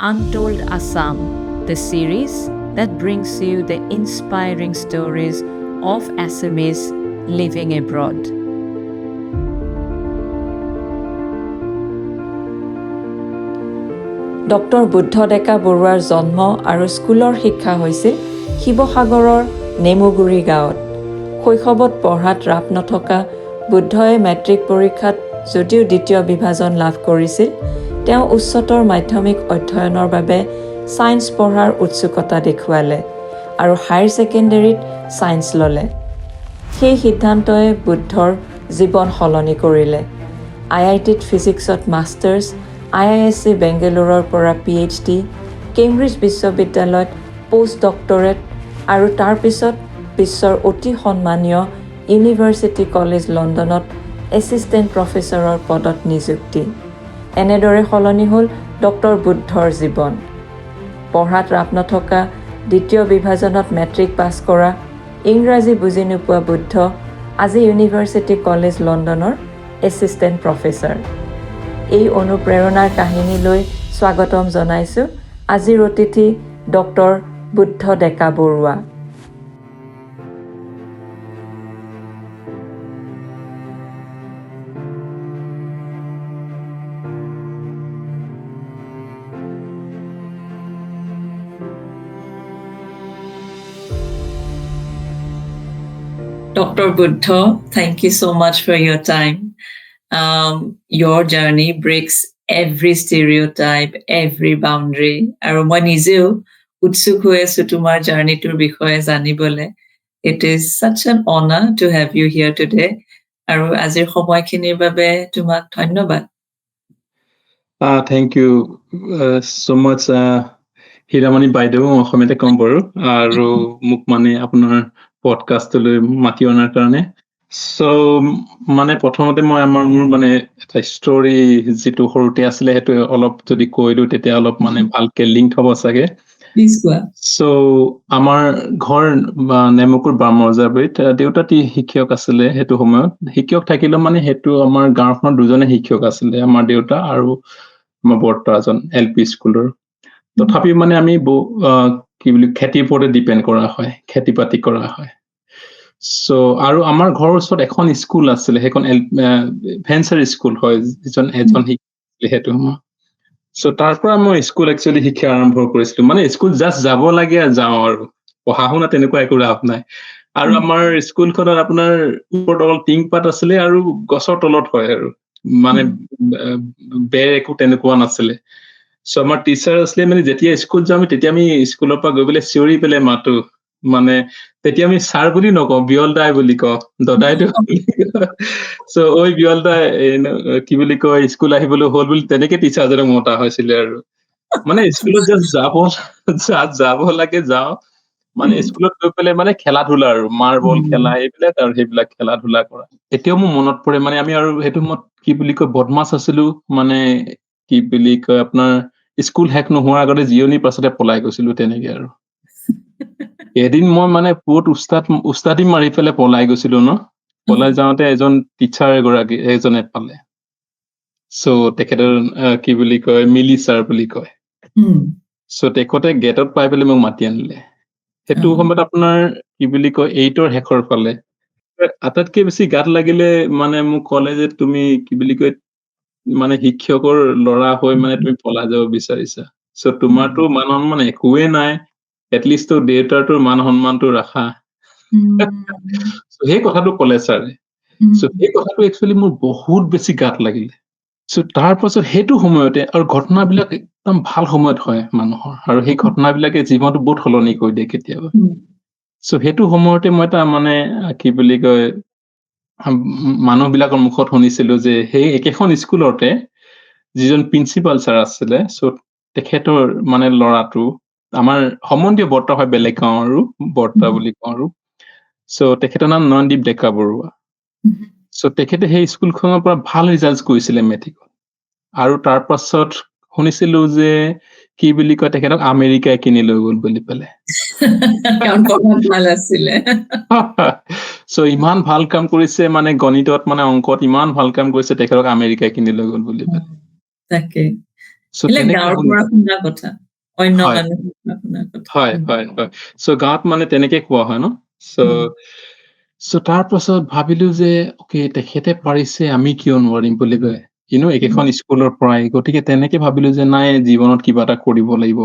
Untold Assam, the series that brings you the inspiring stories of Assamese living abroad. Doctor Buddha Deka বৰুৱাৰ জন্ম আৰু স্কুলৰ শিক্ষা হৈছিল শিৱসাগৰৰ নেমুগুৰি গাঁৱত। শৈশৱত পঢ়াত ৰাপ নথকা বুদ্ধই মেট্ৰিক পৰীক্ষাত যদিও দ্বিতীয় বিভাজন লাভ কৰিছিল, তেওঁ উচ্চতৰ মাধ্যমিক অধ্যয়নৰ বাবে ছায়েন্স পঢ়াৰ উৎসুকতা দেখুৱালে আৰু হায়াৰ ছেকেণ্ডেৰীত ছায়েন্স ল'লে। সেই সিদ্ধান্তই বুদ্ধৰ জীৱন সলনি কৰিলে। IITত ফিজিক্সত মাষ্টাৰ্ছ, IISc বেংগালুৰুৰ পৰা PhD, কেম্ব্ৰিজ বিশ্ববিদ্যালয়ত পোষ্ট ডক্টৰেট আৰু তাৰপিছত বিশ্বৰ অতি সন্মানীয় ইউনিভাৰ্চিটি কলেজ লণ্ডনত এছিষ্টেণ্ট প্ৰফেচৰৰ পদত নিযুক্তি। এনেদৰে সলনি হ'ল ডক্টৰ বুদ্ধৰ জীৱন। পঢ়াত ৰাপ নথকা, দ্বিতীয় বিভাজনত মেট্ৰিক পাছ কৰা, ইংৰাজী বুজি নোপোৱা বুদ্ধ আজি ইউনিভাৰ্চিটি কলেজ লণ্ডনৰ এছিষ্টেণ্ট প্ৰফেচৰ। এই অনুপ্ৰেৰণাৰ কাহিনীলৈ স্বাগতম জনাইছোঁ আজিৰ অতিথি doctor Buddha Deka Barua. Dr. Buddha, thank you so much for your time. Your journey breaks every stereotype, every boundary. আৰু মই নিজেও উৎসুক হৈ আছোঁ তোমাৰ জাৰ্ণিটোৰ বিষয়ে জানিবলৈ। It is such an honor to have you here today. আৰু আজিৰ সময়খিনিৰ বাবে তোমাক ধন্যবাদ। Thank you so much, Hiramoni বাইদেউ, অসমীয়াতে ক'ম বাৰু, আৰু মোক মানে আপোনাৰ পডকাষ্টলৈ মাতি অনাৰ কাৰণে। মানে প্ৰথমতে মই মোৰ মানে এটা ষ্টৰী যিটো সৰুতে আছিলে সেইটো অলপ যদি কৈ দিওঁ তেতিয়া অলপ মানে ভালকে লিংক হ'ব চাগে। আমাৰ ঘৰ নেমুকুৰ বামৰজাবৰীত। দেউতা শিক্ষক আছিলে সেইটো সময়ত। শিক্ষক থাকিলেও মানে সেইটো আমাৰ গাঁওখনত দুজনে শিক্ষক আছিলে, আমাৰ দেউতা আৰু আমাৰ বৰ্তা এজন LP স্কুলৰ। তথাপিও মানে আমি কি বুলি খেতিৰ ওপৰতে ডিপেণ্ড কৰা হয়, খেতি বাতি কৰা হয়। আৰু আমাৰ ঘৰৰ ওচৰত এখন স্কুল আছিলে, সেইখন ভেঞ্চাৰ স্কুল হয়, এজন শিক্ষক সেইটো সময়। তাৰ পৰা মই স্কুল একচুৱেলি শিক্ষা আৰম্ভ কৰিছিলো। মানে স্কুল জাষ্ট যাব লাগে যাওঁ, আৰু পঢ়া শুনা তেনেকুৱা একো লাভ নাই। আৰু আমাৰ স্কুলখনত আপোনাৰ ওপৰত অকল টিংপাত আছিলে আৰু গছৰ তলত হয়, আৰু মানে বেৰ একো তেনেকুৱা নাছিলে। আমাৰ টিচাৰ আছিলে, মানে যেতিয়া স্কুল যাওঁ তেতিয়া আমি স্কুলৰ পৰা গৈ পেলাই চিঞৰি পেলাই মাতো। মানে তেতিয়া আমি ছাৰ বুলি নকওঁ, বিয়ল দাই বুলি কওঁ, দদাইটো। ঐ বিয়ল দাই কি বুলি কয়, স্কুল আহিবলৈ হ'ল বুলি তেনেকে টিচাৰজনক মতা হৈছিলে। আৰু মানে স্কুলত যাব লাগে যাওঁ, মানে স্কুলত গৈ পেলাই মানে খেলা ধূলা আৰু মাৰ্বল খেলা এইবিলাক, আৰু সেইবিলাক খেলা ধূলা কৰা এতিয়াও মোৰ মনত পৰে। মানে আমি আৰু সেইটো সময়ত কি বুলি কয় বদমাছ আছিলো, মানে কি বুলি কয় আপোনাৰ স্কুল শেষ নোহোৱাৰ আগতে জিৰণিৰ পাছতে পলাই গৈছিলো তেনেকে। আৰু এদিন মই মানে বহুত উস্তাদি মাৰি পেলাই পলাই গৈছিলো পলাই যাওঁতে এজন টিচাৰ এজনে পালে। তেখেতৰ কি বুলি কয় মিলি ছাৰ বুলি কয়। তেখেতে গেটত পাই পেলাই মোক মাতি আনিলে। সেইটো সময়ত আপোনাৰ কি বুলি কয় 8ৰ শেষৰ ফালে। আটাইতকে বেছি গাত লাগিলে মানে মোক ক'লে যে তুমি কি বুলি কয় মানে শিক্ষকৰ ল'ৰা হৈ মানে তুমি পলাই যাব বিচাৰিছা, তোমাৰতো মান সন্মান একোৱে নাই, এটলিষ্ট দেউতাৰটোৰ মান সন্মানটো ৰাখা। সেই কথাটো ক'লে ছাৰে। সেই কথাটো একচুৱেলি মোৰ বহুত বেছি গাত লাগিলে। তাৰ পাছত সেইটো সময়তে, আৰু ঘটনাবিলাক একদম ভাল সময়ত হয় মানুহৰ, আৰু সেই ঘটনাবিলাকে জীৱনটো বহুত সলনি কৰি দিয়ে কেতিয়াবা। সেইটো সময়তে মই এটা মানে কি বুলি কয় মানুহবিলাকৰ মুখত শুনিছিলো যে সেই একেখন স্কুলতে যিজন প্ৰিন্সিপাল ছাৰ আছিলে, তেখেতৰ মানে ল'ৰাটো আমাৰ সম্বন্ধীয় বৰ্তা হয়, বেলেগ গাঁও আৰু বৰ্তা বুলি কওঁ। আৰু তেখেতৰ নাম নয়নদীপ ডেকা বৰুৱা। তেখেতে সেই স্কুলখনৰ পৰা ভাল ৰিজাল্ট কৰিছিলে মেট্ৰিকত। আৰু তাৰ পাছত শুনিছিলো যে কি বুলি কয় তেখেতক আমেৰিকাই কিনি লৈ গ'ল বুলি পেলাই। ইমান ভাল কাম কৰিছে, মানে গণিতত মানে অংকত ইমান ভাল কাম কৰিছে, তেখেতক আমেৰিকাই কিনি লৈ গ'ল বুলি পেলাই। So এইবিলাক তেনেকে গাঁৱৰ হ'ল। পৰা শুনা কথা, অন্য হয় মানুহৰ পৰা শুনা কথা। হয় হয় হয় চ' গাঁৱত মানে তেনেকে কোৱা হয় ন চ' তাৰ পাছত ভাবিলো যে অকে তেখেতে পাৰিছে আমি কিয় নোৱাৰিম বুলি কয় একেখন স্কুলৰ পৰাই গতিকে তেনেকে ভাবিলো যে নাই জীৱনত কিবা এটা কৰিব লাগিব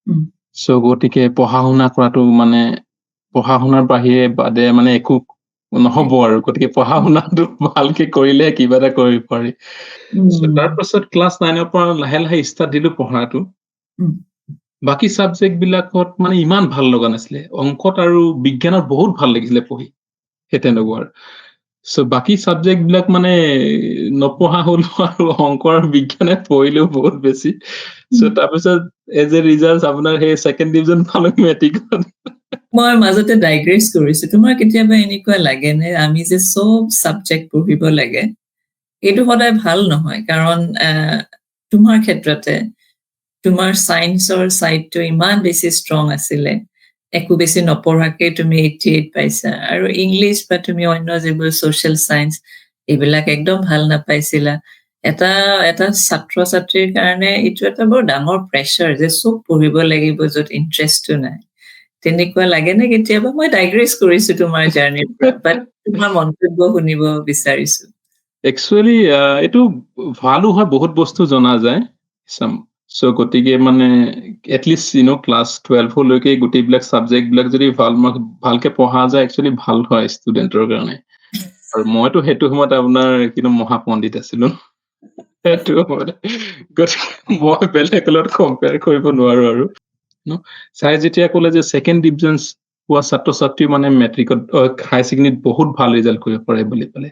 উম, চ' গতিকে পঢ়া শুনা কৰাটো মানে পঢ়া শুনাৰ বাহিৰে বাদে মানে একো নহব আৰু গতিকে পঢ়া শুনাটো ভালকে কৰিলে কিবা এটা কৰিব পাৰি So, তাৰ পাছত ক্লাছ 9ৰ পৰা লাহে লাহে ষ্টাৰ্ট দিলো পঢ়াটো উম, বাকী চাবজেক্ট বিলাকত মানে ইমান ভাল লগা নাছিলে অংকত আৰু বিজ্ঞানত বহুত ভাল লাগিছিলে পঢ়ি সেই তেনেকুৱা চ' বাকী চাবজেক্ট বিলাক মানে নপঢ়া হলো আৰু অংক আৰু বিজ্ঞানে পঢ়িলো বহুত বেছি চ' তাৰপিছত এজ এ ৰিজাল্ট আপোনাৰ সেই ছেকেণ্ড ডিভিজন পালো মেট্ৰিকত মই মাজতে ডাইগ্ৰেছ কৰিছো তোমাৰ কেতিয়াবা এনেকুৱা লাগে নে আমি যে চব চাবজেক্ট পঢ়িব লাগে এইটো সদায় ভাল নহয় কাৰণ তোমাৰ ক্ষেত্ৰতে তোমাৰ সায়েন্সৰ সাইডটো ইমান বেছি ষ্ট্ৰং আছিলে একো বেছি নপঢ়াকে তুমি 88 পাইছা আৰু ইংলিছ বা তুমি অন্য যিবোৰ সোশ্যাল সায়েন্স এইবিলাক একদম ভাল নাপাইছিলা এটা ছাত্ৰ ছাত্ৰীৰ কাৰণে এইটো এটা বৰ ডাঙৰ প্ৰেছাৰ যে চব পঢ়িব লাগিব য'ত ইণ্টাৰেষ্টটো নাই তেনেকুৱা লাগে নে কেতিয়াবা মই ডাইগ্ৰেছ কৰিছো তোমাৰ জাৰ্নিৰ পৰা বাট তোমাৰ মন্তব্য শুনিব বিচাৰিছো একচুৱেলি এইটো ভালো হয় বহুত বস্তু জনা যায় চ' গতিকে মানে এটলিষ্ট ক্লাছ 12লৈকে গোটেইবিলাক চাবজেক্ট বিলাক যদি ভালকে পঢ়া যায় একচুৱেলি ভাল হয় ষ্টুডেণ্টৰ কাৰণে আৰু মইতো সেইটো সময়ত আপোনাৰ মহাপণ্ডিত আছিলো সেইটো সময়ত গতিকে মই বেলেগৰ লগত কম্পেয়াৰ কৰিব নোৱাৰো আৰু চাই যেতিয়া ক'লে যে ছেকেণ্ড ডিভিজন পোৱা ছাত্ৰ ছাত্ৰী মানে মেট্ৰিকত হাই ছেকেণ্ডেৰীত বহুত ভাল ৰিজাল্ট কৰিব পাৰে বুলি ক'লে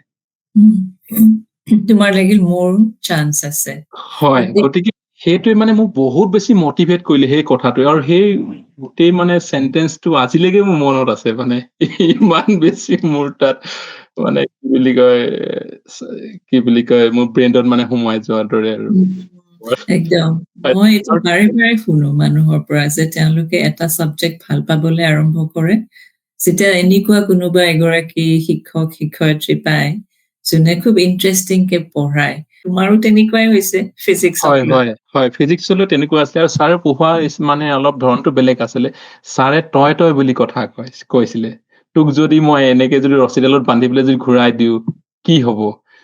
তোমাৰ লাগিল মোৰ চান্স আছে হয় গতিকে সেইটোৱে মানে মোক বহুত বেছি মটিভেট কৰিলে সেই কথাটোৱে আৰু সেই গোটেই মানে চেন্টেন্সটো আজিলৈকে মোৰ মনত আছে মানে ইমান বেছি মোৰ তাত মানে কি বুলি কয় মোৰ ব্ৰেইনত মানে সোমাই যোৱাৰ দৰে আৰু একদম মই এইটো বাৰে বাৰে শুনো মানুহৰ পৰা যে তেওঁলোকে এটা সাবজেক্ট ভাল পাবলৈ আৰম্ভ কৰে যেতিয়া এনেকুৱা কোনোবা এগৰাকী শিক্ষক শিক্ষয়িত্ৰী পায় যোনে খুব ইণ্টাৰেষ্টিং কে পঢ়ায় তোমাৰো তেনেকুৱাই হৈছে ফিজিক্সক হয় হয় হয় ফিজিক্সলৈ তেনেকুৱা আছিলে আৰু ছাৰে পঢ়োৱা মানে অলপ ধৰণটো বেলেগ আছিলে ছাৰে তই বুলি কথা কৈছিলে তোক যদি মই এনেকে যদি ৰছীডালত বান্ধি পেলাই যদি ঘূৰাই দিওঁ কি হব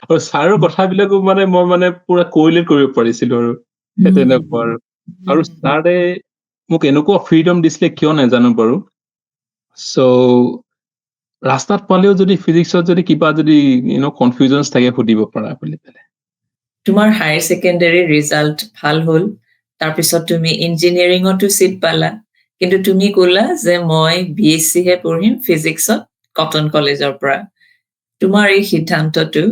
আৰু ছাৰৰ কথাবিলাকো মানে মই মানে পুৰা কৰিলেট কৰিব পাৰিছিলো আৰু সেই তেনেকুৱা আৰু ছাৰে মোক এনেকুৱা ফ্ৰীডম দিছিলে কিয় নাজানো বাৰু চ' ৰাস্তাত পালেও যদি ফিজিক্সত যদি কিবা যদি কনফিউজনছ থাকে সুধিব পাৰা বুলি পেলাই তোমাৰ হায়াৰ ছেকেণ্ডাৰী ৰিজাল্ট ভাল হ'ল তাৰপিছত তুমি ইঞ্জিনিয়াৰিঙতো চিট পালা কিন্তু তুমি ক'লা যে মই BSc হে পঢ়িম ফিজিক্সত কটন কলেজৰ পৰা তোমাৰ এই সিদ্ধান্তটো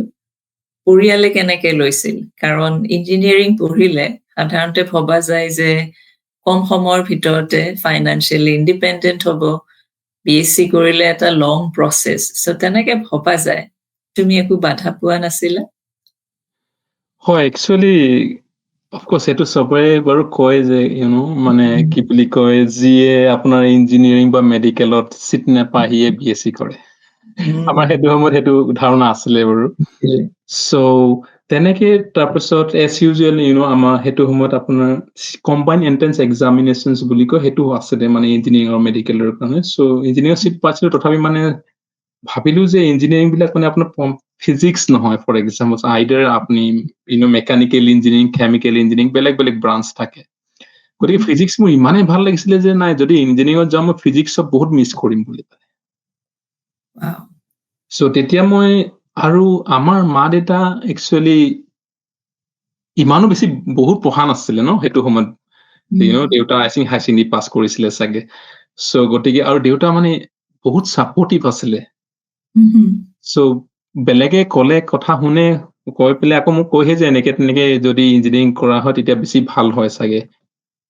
পৰিয়ালে কেনেকে লৈছিল কাৰণ ইঞ্জিনিয়াৰিং পঢ়িলে সাধাৰণতে ভবা যায় যে কম সময়ৰ ভিতৰতে ফাইনান্সিয়েলি ইণ্ডিপেণ্ডেণ্ট হ'ব BSc কৰিলে এটা লং প্ৰচেছ চ' তেনেকে ভবা যায় তুমি একো বাধা পোৱা নাছিলা হয় একচুৱেলি অফক'ৰ্চ সেইটো চবৰে বাৰু কয় যে মানে কি বুলি কয় যিয়ে আপোনাৰ ইঞ্জিনিয়াৰিং বা মেডিকেলত চিট নাপায় সিয়ে BSc কৰে আমাৰ সেইটো সময়ত সেইটো ধাৰণা আছিলে বাৰু চ' তেনেকে তাৰপিছত এজ ইউজুৱেল আমাৰ সেইটো সময়ত আপোনাৰ কম্বাইন এন্ট্ৰেন্স এক্সামিনেশ্যন বুলি কয় সেইটো আছিলে মানে ইঞ্জিনিয়াৰিং আৰু মেডিকেলৰ কাৰণে চ' ইঞ্জিনিয়াৰিং চিট পাইছিলো তথাপি মানে ভাবিলো যে ইঞ্জিনিয়াৰিং বিলাক মানে আপোনাৰ ফিজিক্স নহয় ফৰ এক্সাম্পল আইদাৰ আপুনি মেকানিকেল ইঞ্জিনিয়াৰিং কেমিকেল ইঞ্জিনিয়াৰিং বেলেগ বেলেগ ব্ৰাঞ্চ থাকে গতিকে ফিজিক্স মোৰ ইমানেই ভাল লাগিছিলে যে নাই যদি ইঞ্জিনিয়াৰিঙত যাওঁ মই ফিজিক্সত বহুত মিছ কৰিম বুলি চ' তেতিয়া মই আৰু আমাৰ মা দেউতা একচুৱেলি ইমানো বেছি বহুত পঢ়া নাছিলে সেইটো সময়ত দেউতা আই থিংক হাই ছেকেণ্ডেৰী পাছ কৰিছিলে চাগে চ' গতিকে আৰু দেউতা মানে বহুত ছাপৰ্টিভ আছিলে চ' বেলেগে ক'লে কথা শুনে কৈ পেলাই আকৌ মোক কৈহে যে এনেকে তেনেকে যদি ইঞ্জিনিয়াৰিং কৰা হয় তেতিয়া বেছি ভাল হয় চাগে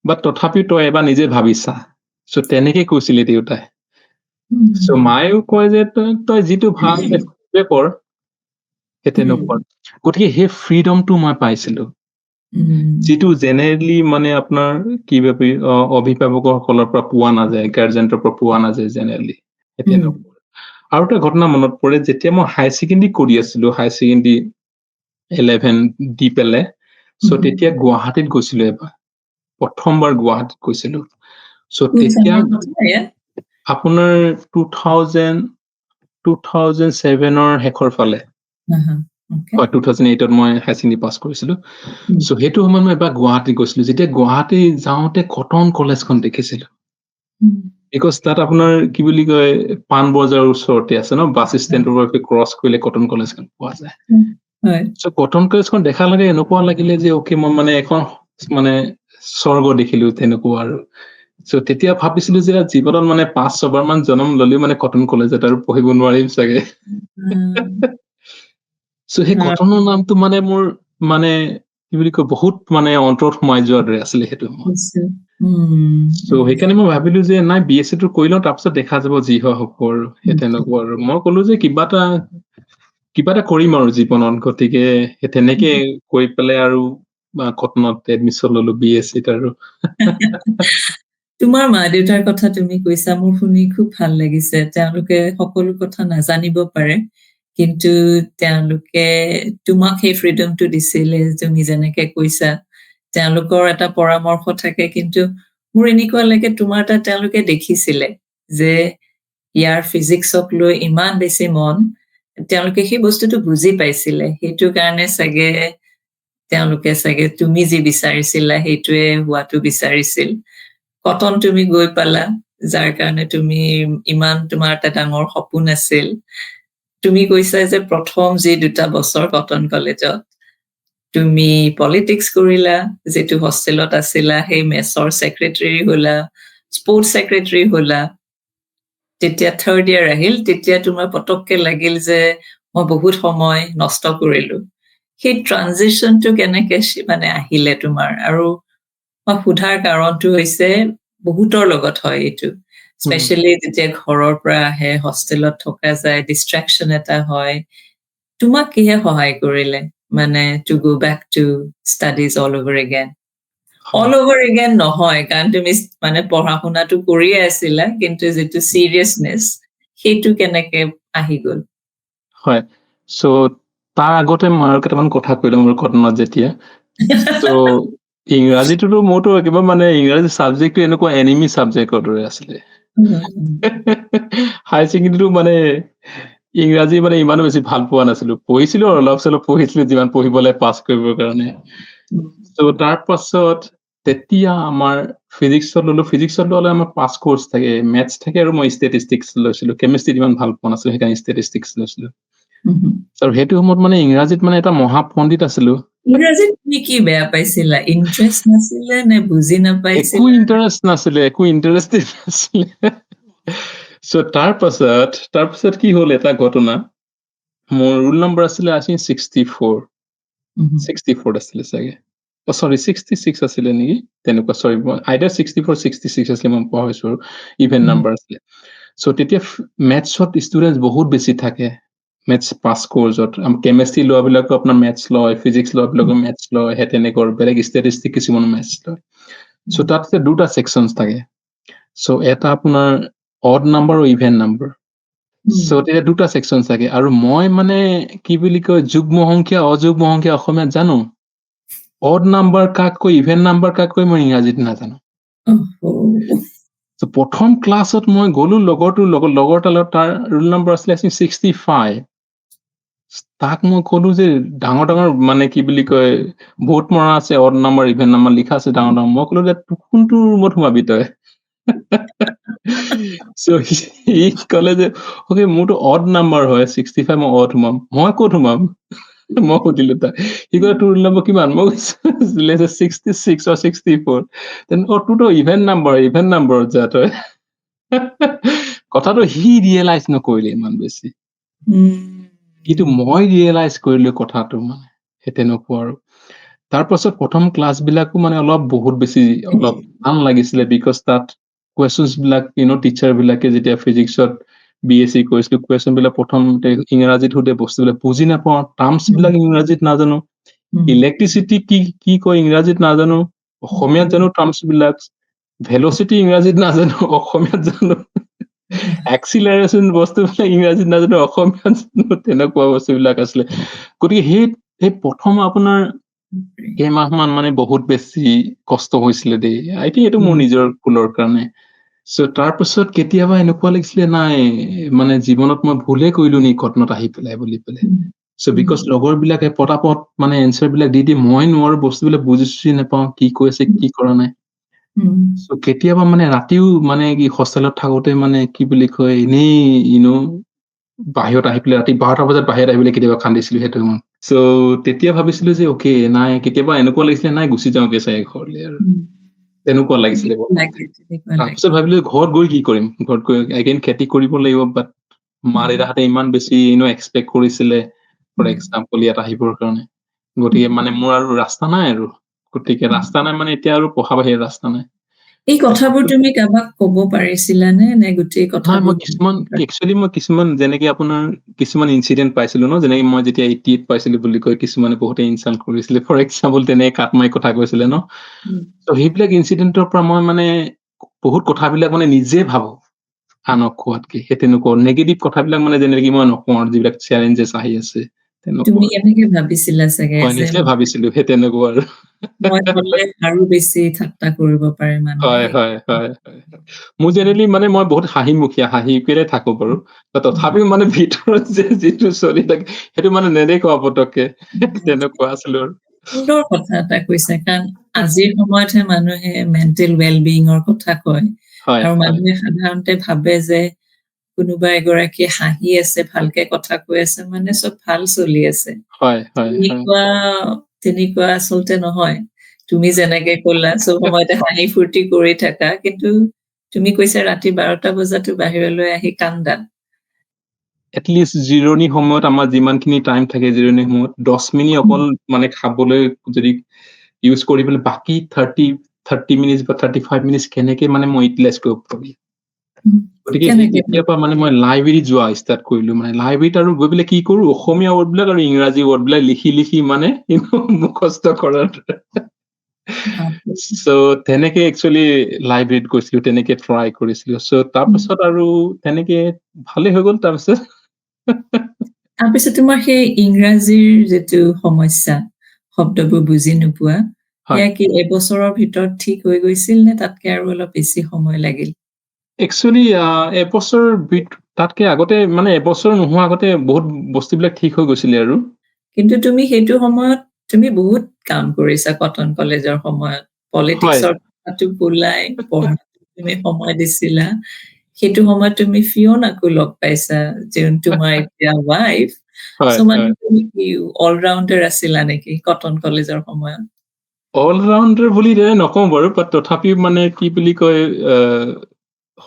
বাট তথাপিও তই এবাৰ নিজে ভাবিছা চ' তেনেকে কৈছিলে দেউতাই চ' মায়েও কয় যে তই যিটো ভাল সেইটোৱে কৰ সেই তেনেকুৱা গতিকে সেই ফ্ৰীডমটো মই পাইছিলো যিটো জেনেৰেলি মানে আপোনাৰ কি ভাবি অভিভাৱকসকলৰ পৰা পোৱা নাযায় গাৰ্জেণ্টৰ পৰা পোৱা নাযায় জেনেৰেলি আৰু এটা ঘটনা মনত পৰে যেতিয়া মই হায়াৰ ছেকেণ্ডেৰী কৰি আছিলো হায়াৰ ছেকেণ্ডেৰী 11 দি পেলাই চ' তেতিয়া গুৱাহাটীত গৈছিলো এবাৰ প্ৰথমবাৰ গুৱাহাটীত গৈছিলো। চ' কোন তেতিয়া চনৰ কথা এয়া? আপোনাৰ 2007ৰ শেষৰ ফালে। Okay. হয়, 2008ত মই হাই ছেকেণ্ডেৰী পাছ কৰিছিলো। চ' সেইটো সময়ত মই এবাৰ গুৱাহাটী গৈছিলো। যেতিয়া গুৱাহাটী যাওঁতে কটন কলেজখন দেখিছিলো। বিকজ তাত আপোনাৰ কি বুলি কয়, পাণবজাৰৰ ওচৰতে আছে ন, বাছ ষ্টেণ্ডৰ পৰা ক্ৰছ কৰিলে কটন কলেজখন পোৱা যায়। হয়। চ' কটন কলেজখন দেখা লাগে এনেকুৱা লাগিলে যে অকে, মই মানে এখন মানে স্বৰ্গ দেখিলো তেনেকুৱা আৰু। চ' তেতিয়া ভাবিছিলো যে জীৱনত মানে 5-6বাৰ মান জন্ম ললেও মানে কটন কলেজত আৰু পঢ়িব নোৱাৰিম চাগে। চ' সেই কটনৰ নামটো মানে মোৰ মানে কি বুলি কয়, বহুত মানে অন্তৰত সোমাই যোৱাৰ দৰে আছিলে সেইটো সময়ত। চ' সেইকাৰণে মই ভাবিলো যে নাই, BSc টো কৰি লওঁ, তাৰপিছত দেখা যাব যি হয় হ'ব আৰু। সেই তেনেকুৱা আৰু মই কলো যে কিবা এটা কৰিম আৰু জীৱনত, গতিকে সেই তেনেকে কৰি পেলাই আৰু কটনত এডমিশ্যন ললো BSc আৰু। তোমাৰ মা দেউতাৰ কথা তুমি কৈছা, মোৰ শুনি খুব ভাল লাগিছে। তেওঁলোকে সকলো কথা নাজানিব পাৰে, কিন্তু তেওঁলোকে তোমাক সেই ফ্ৰীডমটো দিছিলে, তুমি যেনেকে কৈছা। তেওঁলোকৰ এটা পৰামৰ্শ থাকে, কিন্তু মোৰ এনেকুৱা লাগে তোমাৰ তাত তেওঁলোকে দেখিছিলে যে ইয়াৰ ফিজিক্সক লৈ ইমান বেছি মন, তেওঁলোকে সেই বস্তুটো বুজি পাইছিলে। সেইটো কাৰণে তেওঁলোকে চাগে তুমি যি বিচাৰিছিলা সেইটোৱে হোৱাটো বিচাৰিছিল। কটন তুমি গৈ পালা, যাৰ কাৰণে তুমি ইমান, তোমাৰ এটা ডাঙৰ সপোন আছিল। তুমি কৈছা যে প্ৰথম যি 2টা বছৰ কটন কলেজত তুমি পলিটিক্স কৰিলা, যিটো হোষ্টেলত আছিলা, সেই মেছৰ ছেক্ৰেটাৰী হলা, স্পৰ্টছ ছেক্ৰেটাৰী হলা। তেতিয়া 3rd year আহিল, তেতিয়া তোমাৰ পটককে লাগিল যে মই বহুত সময় নষ্ট কৰিলো। সেই ট্ৰানজিশনটো কেনেকে মানে আহিলে তোমাৰ? আৰু মই সোধাৰ কাৰণটো হৈছে, বহুতৰ লগত হয় এইটো, স্পেচিয়েলি যেতিয়া ঘৰৰ পৰা আহে, হোষ্টেলত থকা যায়, ডিষ্ট্ৰেকশ্যন এটা হয়। তোমাক কিহে সহায় কৰিলে মানে to go back to studies all over again? All over again নহয়, কাৰণ তুমি মানে পঢ়া শুনাটো কৰিয়ে আছিলা, কিন্তু যিটো চিৰিয়াছনেছ সেইটো কেনেকে আহি গ'ল? হয়, চ' তাৰ আগতে মই আৰু কেইটামান কথা কৈ লওঁ মোৰ কটনত যেতিয়া। চ' ইংৰাজীটোতো মোৰতো একেবাৰে মানে ইংৰাজী চাবজেক্টটো এনেকুৱা এনিমি চাবজেক্টৰ দৰে আছিলে। হাই ছেকেণ্ডেৰীটো মানে ইংৰাজী মানে ইমানো বেছি ভাল পোৱা নাছিলো। পঢ়িছিলো আৰু অলপ চলপ পঢ়িছিলো, যিমান পঢ়িবলৈ পাছ কৰিবৰ কাৰণে। চ' তাৰ পাছত তেতিয়া আমাৰ ফিজিক্সত ললো। ফিজিক্সত ললে আমাৰ 5 কোৰ্চ থাকে, মেথছ থাকে আৰু মই ষ্টেটিষ্টিক্স লৈছিলো। কেমিষ্ট্ৰিত ইমান ভাল পোৱা নাছিলো, সেইকাৰণে ষ্টেটিষ্টিক্স লৈছিলো। আৰু সেইটো সময়ত মানে ইংৰাজীত মানে এটা মহাপণ্ডিত আছিলো। ইংৰাজীত তুমি কি বেয়া পাইছিলা? ইণ্টাৰেষ্ট নাছিলে নে বুজি একো নাপাইছিলা? ইণ্টাৰেষ্ট নাছিলে, একো ইণ্টাৰেষ্টে নাছিলে। চ' তাৰ পাছত কি হ'ল, এটা ঘটনা। মোৰ ৰোল নম্বৰ আছিলে আই থিংক 64 আছিলে চাগে। চৰি 66 আছিলে নেকি, তেনেকুৱা। চৰি, আইদাৰ 64, 66 আছিলে, মই পাহৰিছো আৰু। ইভেন নাম্বাৰ আছিলে। চ' তেতিয়া মেথছত ষ্টুডেণ্ট বহুত বেছি থাকে। মেথছ 5 কোৰ্চত কেমেষ্ট্ৰি লোৱা বিলাকো আপোনাৰ মেথছ লয়, ফিজিক্স লোৱা বিলাকো মেথছ লয়, সেই তেনেকুৱা বেলেগ ষ্টেটিষ্টিক কিছুমান মেথছ লয়। চ' তাত 2টা ছেকশ্যনছ থাকে। চ' এটা আপোনাৰ অড নাম্বাৰ আৰু ইভেন নাম্বাৰ। চ' তেতিয়া 2টা ছেকশ্যন থাকে। আৰু মই মানে কি বুলি কয়, যুগ্ম সংখ্যা অযুগ্ম সংখ্যা অসমীয়াত জানো, অড নাম্বাৰ কাক কয়, ইভেন নাম্বাৰ কাক কয়, মই ইংৰাজীত নাজানো। চ' প্ৰথম ক্লাছত মই গ'লো লগৰ তাৰ ৰোল নম্বৰ আছিলে 65। তাক মই কলো যে ডাঙৰ মানে কি বুলি কয়, বহুত মৰা আছে, অড নাম্বাৰ ইভেন নাম্বাৰ লিখা আছে ডাঙৰ। মই কলো যে কোনটো ৰুমত সোমাবি তই? চ' সি কলে যে অকে, মোৰতো অড নাম্বাৰ হয় 65, মই অড সোমাম। মই ক'ত সোমাম? মই সুধিলো তাক। সি কলে তোৰ ৰোল নম্বৰ কিমান? মই কৈছো 66 or 64। তোৰতো ইভেন নাম্বাৰত যা তই। কথাটো সি ৰিয়েলাইজ নকৰিলে ইমান বেছি, কিন্তু মই ৰিয়েলাইজ কৰিলো কথাটো, মানে সেই তেনেকুৱা আৰু। তাৰ পাছত প্ৰথম ক্লাছ বিলাকো মানে বহুত বেছি টান লাগিছিলে, বিকজ তাত কুৱেশ্যনছ বিলাক টিচাৰ বিলাকে যেতিয়া ফিজিক্সত BSc কৰিছিলো, কুৱেশ্যন বিলাক প্ৰথমতে ইংৰাজীত সোধে, বস্তুবিলাক বুজি নাপাওঁ, টাৰ্মছ বিলাক ইংৰাজীত নাজানো, ইলেক্ট্ৰিচিটি কি কয় ইংৰাজীত নাজানো, অসমীয়াত জানো টাৰ্মছ বিলাক, ভেলচিটি ইংৰাজীত নাজানো, অসমীয়াত জানো, এক্সিলাৰেশ্যন বস্তুবিলাক ইংৰাজীত নাজানো, অসমীয়াত জানো, তেনেকুৱা বস্তুবিলাক আছিলে। গতিকে সেই প্ৰথম আপোনাৰ সেই মাহমান মানে বহুত বেছি কষ্ট হৈছিলে দেই। আই থিংক এইটো মোৰ নিজৰ ভুলৰ কাৰণে। চ' তাৰপিছত কেতিয়াবা এনেকুৱা লাগিছিলে নাই মানে জীৱনত মই ভুলে কৰিলো নি ঘটনাত আহি পেলাই বুলি পেলাই। চ' বিকজ লগৰ বিলাকে পটাপট মানে এনচাৰ বিলাক দি মই নোৱাৰো বস্তুবিলাক বুজি নাপাওঁ কি কৈ আছে কি কৰা নাই। চ' কেতিয়াবা মানে ৰাতিও মানে কি হোষ্টেলত থাকোতে মানে কি বুলি কয় এনেই বাহিৰত আহি পেলাই ৰাতি 12টা বজাত বাহিৰত আহি পেলাই কেতিয়াবা কান্দিছিলো সেইটো সময়ত। চ' তেতিয়া ভাবিছিলো যে অকে নাই কেতিয়াবা এনেকুৱা লাগিছিলে নাই গুচি যাওঁগে চাগে ঘৰলে আৰু তেনেকুৱা লাগিছিলে তাৰপিছত ভাবিলো ঘৰত গৈ কি কৰিম ঘৰত গৈ এগেইন খেতি কৰিব লাগিব বাট মা দেউতাহঁতে ইমান বেছি এক্সপেক্ট কৰিছিলে ফৰ এক্সাম্পল ইয়াত আহিবৰ কাৰণে গতিকে মানে মোৰ আৰু ৰাস্তা নাই আৰু গতিকে ৰাস্তা নাই মানে এতিয়া আৰু পঢ়া বাহিৰে ৰাস্তা নাই। এই কথাবোৰ তুমি কাৰোবাক ক'ব পাৰিছিলানে নে গোটেই নাই কথাবোৰ মই কিছুমান যেনেকে আপোনাৰ কিছুমান ইনচিডেন্ট পাইছিলো ন যেনেকে মই যেতিয়া 88 পাইছিলো বুলি কয় কিছুমানে বহুতে ইনচাল্ট কৰিছিলে ফৰ এক্সাম্পল তেনেকে কাটমাই কথা কৈছিলে ন ত' সেইবিলাক ইনচিডেন্টৰ পৰা মই মানে বহুত কথাবিলাক মানে নিজে ভাবো আনক কোৱাতকে সেই তেনেকুৱা নেগেটিভ কথাবিলাক মানে যেনেকে মই নকওঁ আৰু যিবিলাক চেলেঞ্জেছ আহি আছে তুমি তেনেকুৱা এনেকে ভাবিছিলা চাগে মই যে নিজে ভাবিছিলো সেই তেনেকুৱা আৰু মই হলে আৰু বেছি ঠাট্টা কৰিব পাৰে মানুহে হয় মোৰ জেনেৰেলি মানে মই বহুত হাঁহি পেলাই থাকো বাৰু তথাপিও মানে ভিতৰত যে যিটো চলি থাকে সেইটো মানে নেদেখুৱা পতককে তেনেকুৱা আছিলো আৰু সুন্দৰ কথা এটা কৈছে কাৰণ আজিৰ সময়তহে মানুহে মেণ্টেল ৱেলবিঙৰ কথা কয় আৰু মানুহে সাধাৰণতে ভাবে যে কোনোবা এগৰাকী হাঁহি আছে ভালকে কথা কৈ আছে মানে চব ভাল চলি আছে তেনেকুৱা আচলতে নহয় তুমি যেনেকে ক'লা চব সময়তে হাঁহি ফূৰ্তি কৰি থাকা কিন্তু তুমি কৈছা ৰাতি 12টা বজাতো বাহিৰলৈ আহি কান্দা এটলিষ্ট জিৰণি সময়ত আমাৰ যিমানখিনি টাইম থাকে জিৰণি সময়ত 10 মিনিট অকল মানে খাবলৈ যদি ইউজ কৰি পেলাই বাকী 30 মিনিট বা 35 মিনিট কেনেকে মানে মই ইউটিলাইজ কৰিব পাৰি গতিকে তেতিয়াৰ পৰা মানে মই লাইব্ৰেৰী যোৱা ষ্টাৰ্ট কৰিলো মানে লাইব্ৰেৰীত আৰু গৈ পেলাই কি কৰো অসমীয়া ৱৰ্ডবিলাক আৰু ইংৰাজী ৱৰ্ডবিলাক লিখি মানে মুখস্থ কৰাৰ চ' তেনেকে একচুৱেলি লাইব্ৰেৰীত গৈছিলো তেনেকে ট্ৰাই কৰিছিলো চ' তাৰপিছত আৰু তেনেকে ভালে হৈ গ'ল তাৰপিছত তোমাৰ সেই ইংৰাজীৰ যিটো সমস্যা শব্দবোৰ বুজি নোপোৱা সেয়া কি এবছৰৰ ভিতৰত ঠিক হৈ গৈছিল নে তাতকে আৰু অলপ বেছি সময় লাগিল একচুৱেলি এবছৰ তাতকে আগতে মানে এবছৰ নোহোৱা আগতে বহুত বস্তুবিলাক ঠিক হৈ গৈছিলে আৰু কিন্তু তুমি সেইটো সময়ত তুমি বহুত কাম কৰিছা কটন কলেজৰ সময়ত পলিটিক্সৰ কথাটো ওলাই পঢ়াত তুমি সময় দিছিলা সেইটো সময়ত তুমি ফিঅ'নাকো লগ পাইছা যোন তোমাৰ এতিয়া ৱাইফ মানে তুমি অলৰাউণ্ডাৰ আছিলা নেকি কটন কলেজৰ সময়ত অলৰাউণ্ডাৰ বুলি নকওঁ বাৰু বাট তথাপিও মানে কি বুলি কয়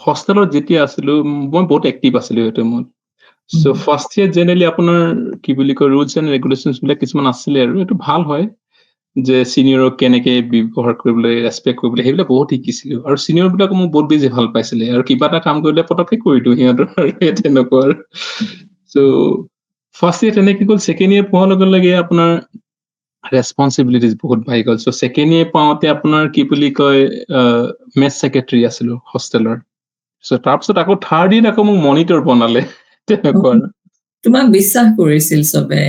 হোষ্টেলত যেতিয়া আছিলো মই বহুত এক্টিভ আছিলো সেইটো সময়ত চ' ফাৰ্ষ্ট ইয়াৰ জেনেৰেলি আপোনাৰ কি বুলি কয় ৰুলছ এণ্ড ৰেগুলেশ্যনছ বিলাক কিছুমান আছিলে আৰু এইটো ভাল হয় যে চিনিয়ৰক কেনেকে ব্যৱহাৰ কৰিবলৈ ৰেচপেক্ট কৰিবলৈ সেইবিলাক বহুত শিকিছিলো আৰু চিনিয়ৰ বিলাক মোক বহুত বেছি ভাল পাইছিলে আৰু কিবা এটা কাম কৰিলে পটককে কৰি দিওঁ সিহঁতৰ তেনেকুৱা আৰু চ' ফাৰ্ষ্ট ইয়াৰ তেনেকে গ'ল ছেকেণ্ড ইয়াৰ পোৱাৰ লগে লগে আপোনাৰ ৰেচপনচিবিলিটিজ বহুত বাঢ়ি গ'ল চ' ছেকেণ্ড ইয়াৰ পাওঁতে আপোনাৰ কি বুলি কয় মেথ ছেক্ৰেটাৰী আছিলো হোষ্টেলৰ চ' তাৰপিছত আকৌ থাৰ্ড ইয়াৰ আকৌ মোক মনিটৰ বনালে তেনেকুৱা আৰু তোমাক বিশ্বাস কৰিছিল চবে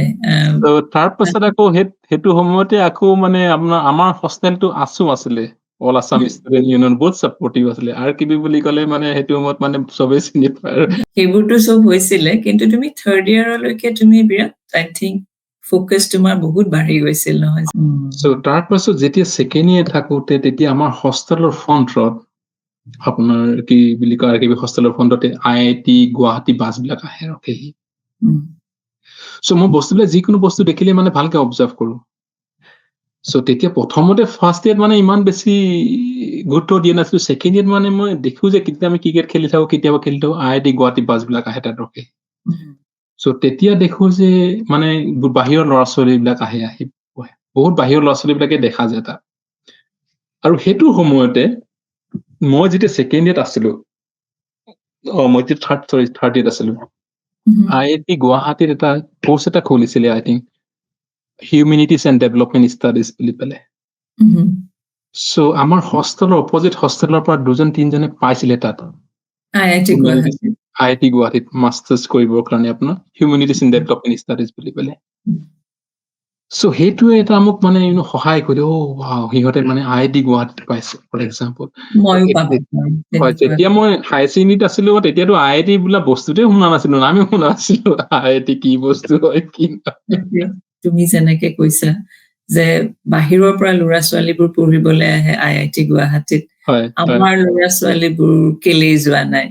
তাৰপাছত আকৌ সেইটো সময়তে আকৌ মানে আমাৰ হোষ্টেলটো আছিলে অল আছাম ষ্টুডেণ্ট ইউনিয়ন বহুত ছাপৰ্টিভ আছিলে আৰু কিবি বুলি ক'লে মানে সেইটো সময়ত মানে চবেই চিনি পায় সেইবোৰতো চব হৈছিলে কিন্তু তুমি থাৰ্ড ইয়াৰলৈকে তুমি বিৰাট আই থিংক ফ'কাছ তোমাৰ বহুত বাঢ়ি গৈছিল নহয় চ' তাৰপাছত যেতিয়া ছেকেণ্ড ইয়াৰ থাকোতে তেতিয়া আমাৰ হোষ্টেলৰ ফ্ৰণ্টত আপোনাৰ কি বুলি কয় কিবি হোষ্টেলৰ ফ্ৰণ্টতে IIT গুৱাহাটী বাছবিলাক আহে ৰখেহি চ' মই বস্তুবিলাক যিকোনো বস্তু দেখিলে মানে ভালকে অবজাৰ্ভ কৰো চ' তেতিয়া প্ৰথমতে ফাৰ্ষ্ট ইয়াৰত মানে ইমান বেছি গুৰুত্ব দিয়া নাছিলো ছেকেণ্ড ইয়াৰত মানে মই দেখো যে কেতিয়া আমি ক্ৰিকেট খেলি থাকো কেতিয়াবা খেলি থাকো IIT গুৱাহাটী বাছবিলাক আহে তাত ৰখে চ' তেতিয়া দেখো যে মানে বাহিৰৰ ল'ৰা ছোৱালীবিলাক আহি বহুত বাহিৰৰ ল'ৰা ছোৱালীবিলাকে দেখা যায় তাত আৰু সেইটো সময়তে মই যেতিয়া ছেকেণ্ড ইয়াৰত আছিলো মই থাৰ্ড ইয়াৰত আছিলো IIT গুৱাহাটীত এটা কোৰ্চ এটা খুলিছিলে I think humanities and development studies বুলি পেলাই চ' আমাৰ হোষ্টেলৰ অপজিট হোষ্টেলৰ পৰা 2-3জনে পাইছিলে তাত IIT গুৱাহাটীত মাষ্টাৰ্ছ কৰিবৰ কাৰণে আপোনাৰ হিউমেনিটিজ এণ্ড ডেভেলপমেণ্ট ষ্টাডিজ বুলি পেলাই সো সেইটোৱে এটা মোক মানে সহায় কৰি ৱাও সিহঁতে মানে IIT গুৱাহাটীত পাইছে ফৰ এক্সাম্পল ময়ো পাব পাৰো হয় তেনেকুৱা যেতিয়া মই হাই ছেকেণ্ডেৰীত আছিলো তেতিয়াতো IIT বোলা বস্তুটোৱে শুনা নাছিলো নামেই শুনা নাছিলো IIT কি বস্তু হয় কি সেইটোৱে। তুমি যেনেকে কৈছা যে বাহিৰৰ পৰা ল'ৰা ছোৱালীবোৰ পঢ়িবলৈ আহে IIT গুৱাহাটীত হয় হয় আমাৰ ল'ৰা ছোৱালীবোৰ কেলেই যোৱা নাই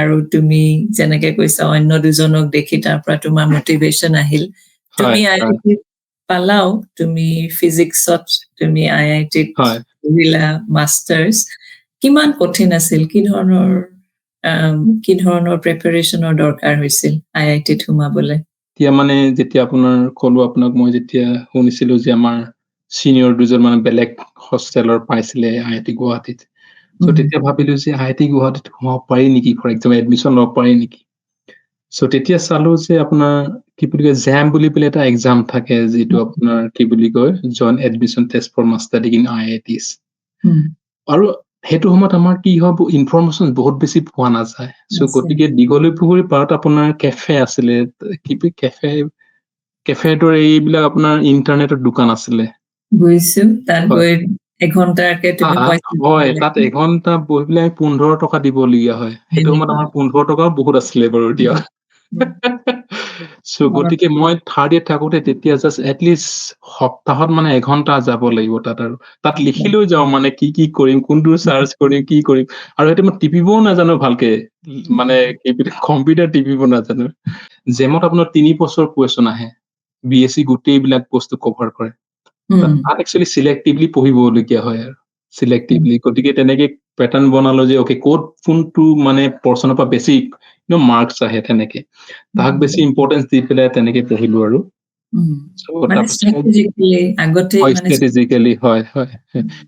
আৰু তুমি যেনেকে কৈছা অন্য দুজনক দেখি তাৰ পৰা তোমাৰ মটিভেশ্যন আহিল তুমি হয় হয় IIT পালাও তুমি ফিজিক্সত তুমি IITত হয় পঢ়িলা মাষ্টাৰ্ছ কিমান কঠিন আছিল কি ধৰণৰ প্ৰিপাৰেশ্যনৰ দৰকাৰ হৈছিল IITত সোমাবলৈ এতিয়া মানে যেতিয়া আপোনাৰ কলো আপোনাক মই যেতিয়া শুনিছিলো যে আমাৰ চিনিয়ৰ দুজন মানে বেলেগ হোষ্টেলৰ পাইছিলে IIT গুৱাহাটীত সো তেতিয়া ভাবিলো যে IIT গুৱাহাটীত সোমাব পাৰি নেকি ফৰ এক্সাম্পল এডমিশ্যন ল'ব পাৰি নেকি সো তেতিয়া চালো যে আপোনাৰ কি বুলি কয় জেম বুলি পেলাই এটা এক্সাম থাকে যিটো আপোনাৰ কি বুলি কয় joint admission test for master degree in IITs আৰু সেইটো সময়ত আমাৰ কি হয় ইনফৰমেশ্যন বহুত বেছি পোৱা নাযায় সো গতিকে দীঘলী পুখুৰী পাৰত আপোনাৰ কেফে আছিলে কেফেটোৰ এইবিলাক আপোনাৰ ইণ্টাৰনেটৰ দোকান আছিলে বুজিছো তাত হয় গৈ এঘণ্টাকে তুমি পইচা দিব হয় লাগে। তাত এঘন্টা বহি পেলাই 15 টকা দিবলগীয়া হয় সেইটো সময়ত আমাৰ 15 টকাও বহুত আছিলে বাৰু এতিয়া সো গতিকে মই থাৰ্ড ইয়েৰ থাকোতে তেতিয়া জাষ্ট এটলিষ্ট সপ্তাহত মানে এঘন্টা যাব লাগিব তাত আৰু তাত লিখিলেও যাওঁ মানে কি কৰিম কোনটো চাৰ্চ কৰিম কি কৰিম আৰু সেইটো মই টিপিবও নাজানো ভালকে মানে কম্পিউটাৰ টিপিব নাজানো জেমত আপোনাৰ 3 বছৰ কুৱেশ্যন আহে BSc গোটেইবিলাক বস্তু কভাৰ কৰে তাত একচুৱেলি চিলেক্টিভলি পঢ়িবলগীয়া হয় আৰু চিলেক্টিভলি গতিকে তেনেকে পেটাৰ্ণ বনালো যে অকে ক'ত কোনটো মানে পৰ্চনৰ পৰা বেছি মাৰ্কছ আহে তেনেকে তাক বেছি ইম্পৰ্টেঞ্চ দি পেলাই তেনেকে পঢ়িলো আৰু মানে strategically আগতে মানে ষ্ট্ৰেটেজিকেলি হয়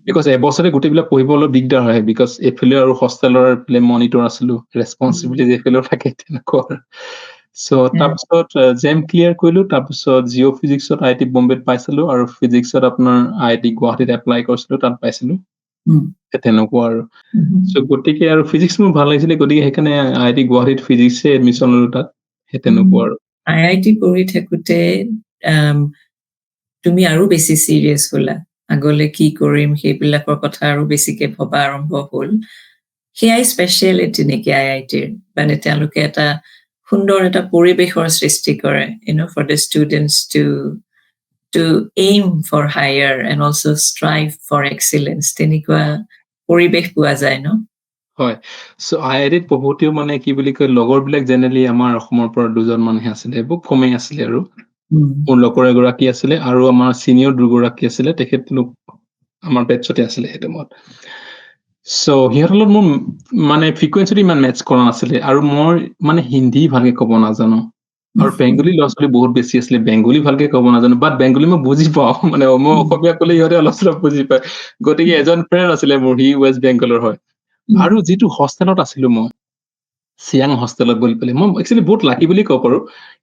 বিকজ এবছৰে গোটেইবিলাক পঢ়িব অলপ দিগদাৰ হয় বিকজ এইফালে আৰু হোষ্টেলৰ মনিটৰ আছিলো ৰেচপনচিবিলিটি এইফালেও থাকে তেনেকুৱা সো তাৰপিছত জেম ক্লিয়াৰ কৰিলো তাৰপিছত জিঅ' ফিজিক্সত IIT বম্বেত পাইছিলো আৰু ফিজিক্সত আপোনাৰ IIT গুৱাহাটীত এপ্লাই কৰিছিলো তাত পাইছিলো তেনেকুৱা আৰু সো গতিকে আৰু ফিজিক্স মোৰ ভাল লাগিছিলে গতিকে সেইকাৰণে IIT গুৱাহাটীত ফিজিক্সে এডমিশ্যন ললো তাত সেই তেনেকুৱা আৰু IIT পঢ়ি থাকোতে তুমি আৰু বেছি চিৰিয়াছ হলা আগলে কি কৰিম সেইবিলাকৰ কথা আৰু বেছিকে ভবা আৰম্ভ হ'ল সেয়াই স্পেচিয়েলিটি নেকি IITৰ মানে তেওঁলোকে এটা সুন্দৰ এটা পৰিৱেশৰ সৃষ্টি কৰে for the students to aim for higher and also strive for excellence তেনেকুৱা পৰিৱেশ পোৱা যায় ন হয় সো IITত পঢ়োতেও মানে কি বুলি কয় লগৰ বিলাক জেনেৰেলি আমাৰ অসমৰ পৰা দুজন মানুহে আছিলে বহুত কমেই আছিলে আৰু মোৰ লগৰ এগৰাকী আছিলে আৰু আমাৰ চিনিয়ৰ দুগৰাকী আছিলে তেখেতলোক আমাৰ বেটছতে আছিলে সেইটো সময়ত সো সিহঁতৰ লগত মোৰ মানে ফ্ৰিকুৱেঞ্চিটো ইমান মেটচ কৰা নাছিলে আৰু মই মানে হিন্দী ভালকে ক'ব নাজানো আৰু বেংগলী ল'ৰা ছোৱালী বহুত বেছি আছিলে বেংগলী ভালকে ক'ব নাজানো বাট বেংগলী মই বুজি পাওঁ মানে মই অসমীয়া ক'লে সিহঁতে অলপ চলপ বুজি পায় গতিকে এজন ফ্ৰেণ্ড আছিলে মোৰ সি ৱেষ্ট বেংগলৰ হয় আৰু যিটো হোষ্টেলত আছিলো মই চিয়াং হোষ্টেলত বুলি পেলাই মই একচুৱেলি বহুত লাকি বুলি ক'ব পাৰো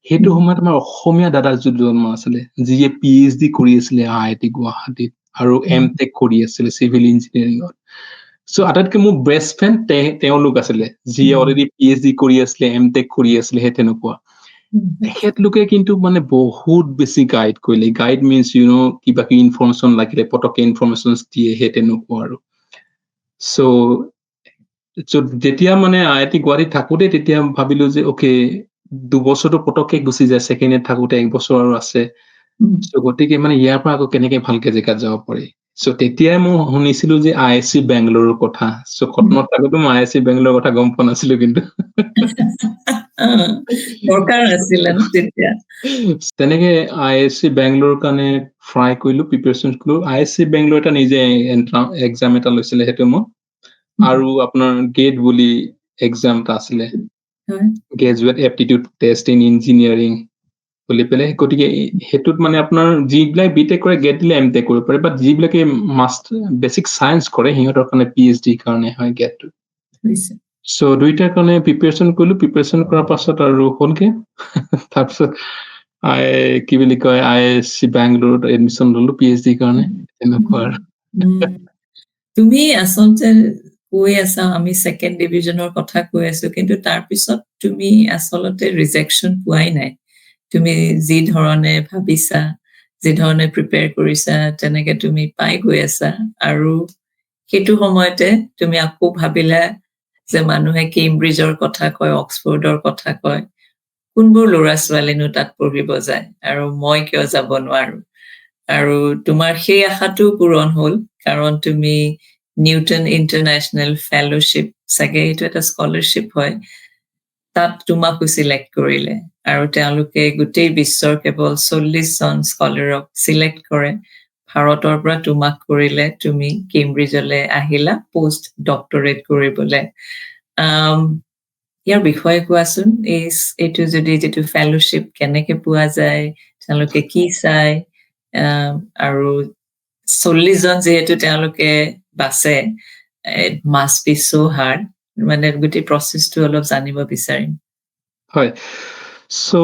সেইটো সময়ত আমাৰ অসমীয়া দাদা দুজন আছিলে যিয়ে PhD কৰি আছিলে IIT গুৱাহাটীত আৰু MTech কৰি আছিলে চিভিল ইঞ্জিনিয়াৰিঙত সো আটাইতকৈ মোৰ বেষ্ট ফ্ৰেণ্ড তেওঁলোক আছিলে যিয়ে অলৰেডি PhD কৰি আছিলে MTech কৰি আছিলে সেই তেনেকুৱা তেখেতলোকে কিন্তু মানে বহুত বেছি গাইড কৰিলে গাইড মিনছ কিবা কিবি ইনফৰমেশ্যন লাগিলে পটককে ইনফৰমেশ্যন দিয়ে সেই তেনেকুৱা আৰু সো যেতিয়া মানে IIT গুৱাহাটীত থাকোতে তেতিয়া ভাবিলো যে অকে 2 বছৰটো পটককে গুচি যায় ছেকেণ্ড ইয়াৰ থাকোতে 1 বছৰ আৰু আছে সো গতিকে মানে ইয়াৰ পৰা আকৌ কেনেকে ভালকে জেগাত যাব পাৰি সো তেতিয়াই মই শুনিছিলো যে IISc বেংগলোৰৰ কথা সো কটনত থাকোতে মই IISc বেংগলোৰৰ কথা গম পোৱা নাছিলো কিন্তু দৰকাৰ আছিলে ন তেতিয়া তেনেকে IISc বেংগলোৰৰ কাৰণে ট্ৰাই কৰিলো প্ৰিপাৰেচন কৰিলো IISc বেংগলোৰ এটা নিজে এক্সাম এটা লৈছিলে সেইটো মই আৰু আপোনাৰ গেট বুলি এক্সাম এটা আছিলে graduate aptitude test in engineering বুলি পেলাই গতিকে সেইটোত মানে আপোনাৰ যিবিলাক বিটেক কৰে গেট দিলে MTech কৰিব পাৰে বাট যিবিলাকে বেচিক চায়েন্স কৰে সিহঁতৰ কাৰণে PhD কাৰণে হয় গেটটো সো দুইটাৰ কাৰণে প্ৰিপাৰেচন কৰিলো প্ৰিপাৰেচন কৰাৰ পাছত আৰু হ'লগে তাৰপিছত কি বুলি কয় IISc বেংগলোৰত এডমিশ্যন ললো PhD কাৰণে তেনেকুৱা আৰু তুমি আচলতে কৈ আছা আমি ছেকেণ্ড ডিভিজনৰ কথা কৈ আছো কিন্তু তাৰপিছত তুমি আচলতে ৰিজেকশ্যন পোৱাই নাই তুমি যি ধৰণে ভাবিছা যি ধৰণে প্ৰিপেয়াৰ কৰিছা তেনেকে তুমি পাই গৈ আছা আৰু সেইটো সময়তে তুমি আকৌ ভাবিলা যে মানুহে কেম্ব্ৰিজৰ কথা কয়, অক্সফৰ্ডৰ কথা কয়, কোনবোৰ ল'ৰা ছোৱালীনো তাত পঢ়িব যায় আৰু মই কিয় যাব নোৱাৰো। আৰু তোমাৰ সেই আশাটো পূৰণ হ'ল কাৰণ তুমি নিউটন ইণ্টাৰনেশ্যনেল ফেলোশ্বিপ, চাগে এইটো এটা স্কলাৰশ্বিপ হয়, তাত তোমাকো চিলেক্ট কৰিলে আৰু তেওঁলোকে গোটেই বিশ্বৰ কেৱল 40 জন স্কলাৰক চিলেক্ট কৰে। ভাৰতৰ পৰা তোমাক কৰিলে, তুমি কেম্ব্ৰিজলৈ আহিলা পোষ্ট ডক্টৰেট কৰিবলৈ। ইয়াৰ বিষয়ে কোৱাচোন, এইটো যিটো ফেলোশ্বিপ কেনেকে পোৱা যায়, তেওঁলোকে কি চায়, আৰু 40 জন যিহেতু তেওঁলোকে বাছে, it must be so hard, মানে গোটেই প্ৰচেছটো অলপ জানিব বিচাৰিম। হয়, চ'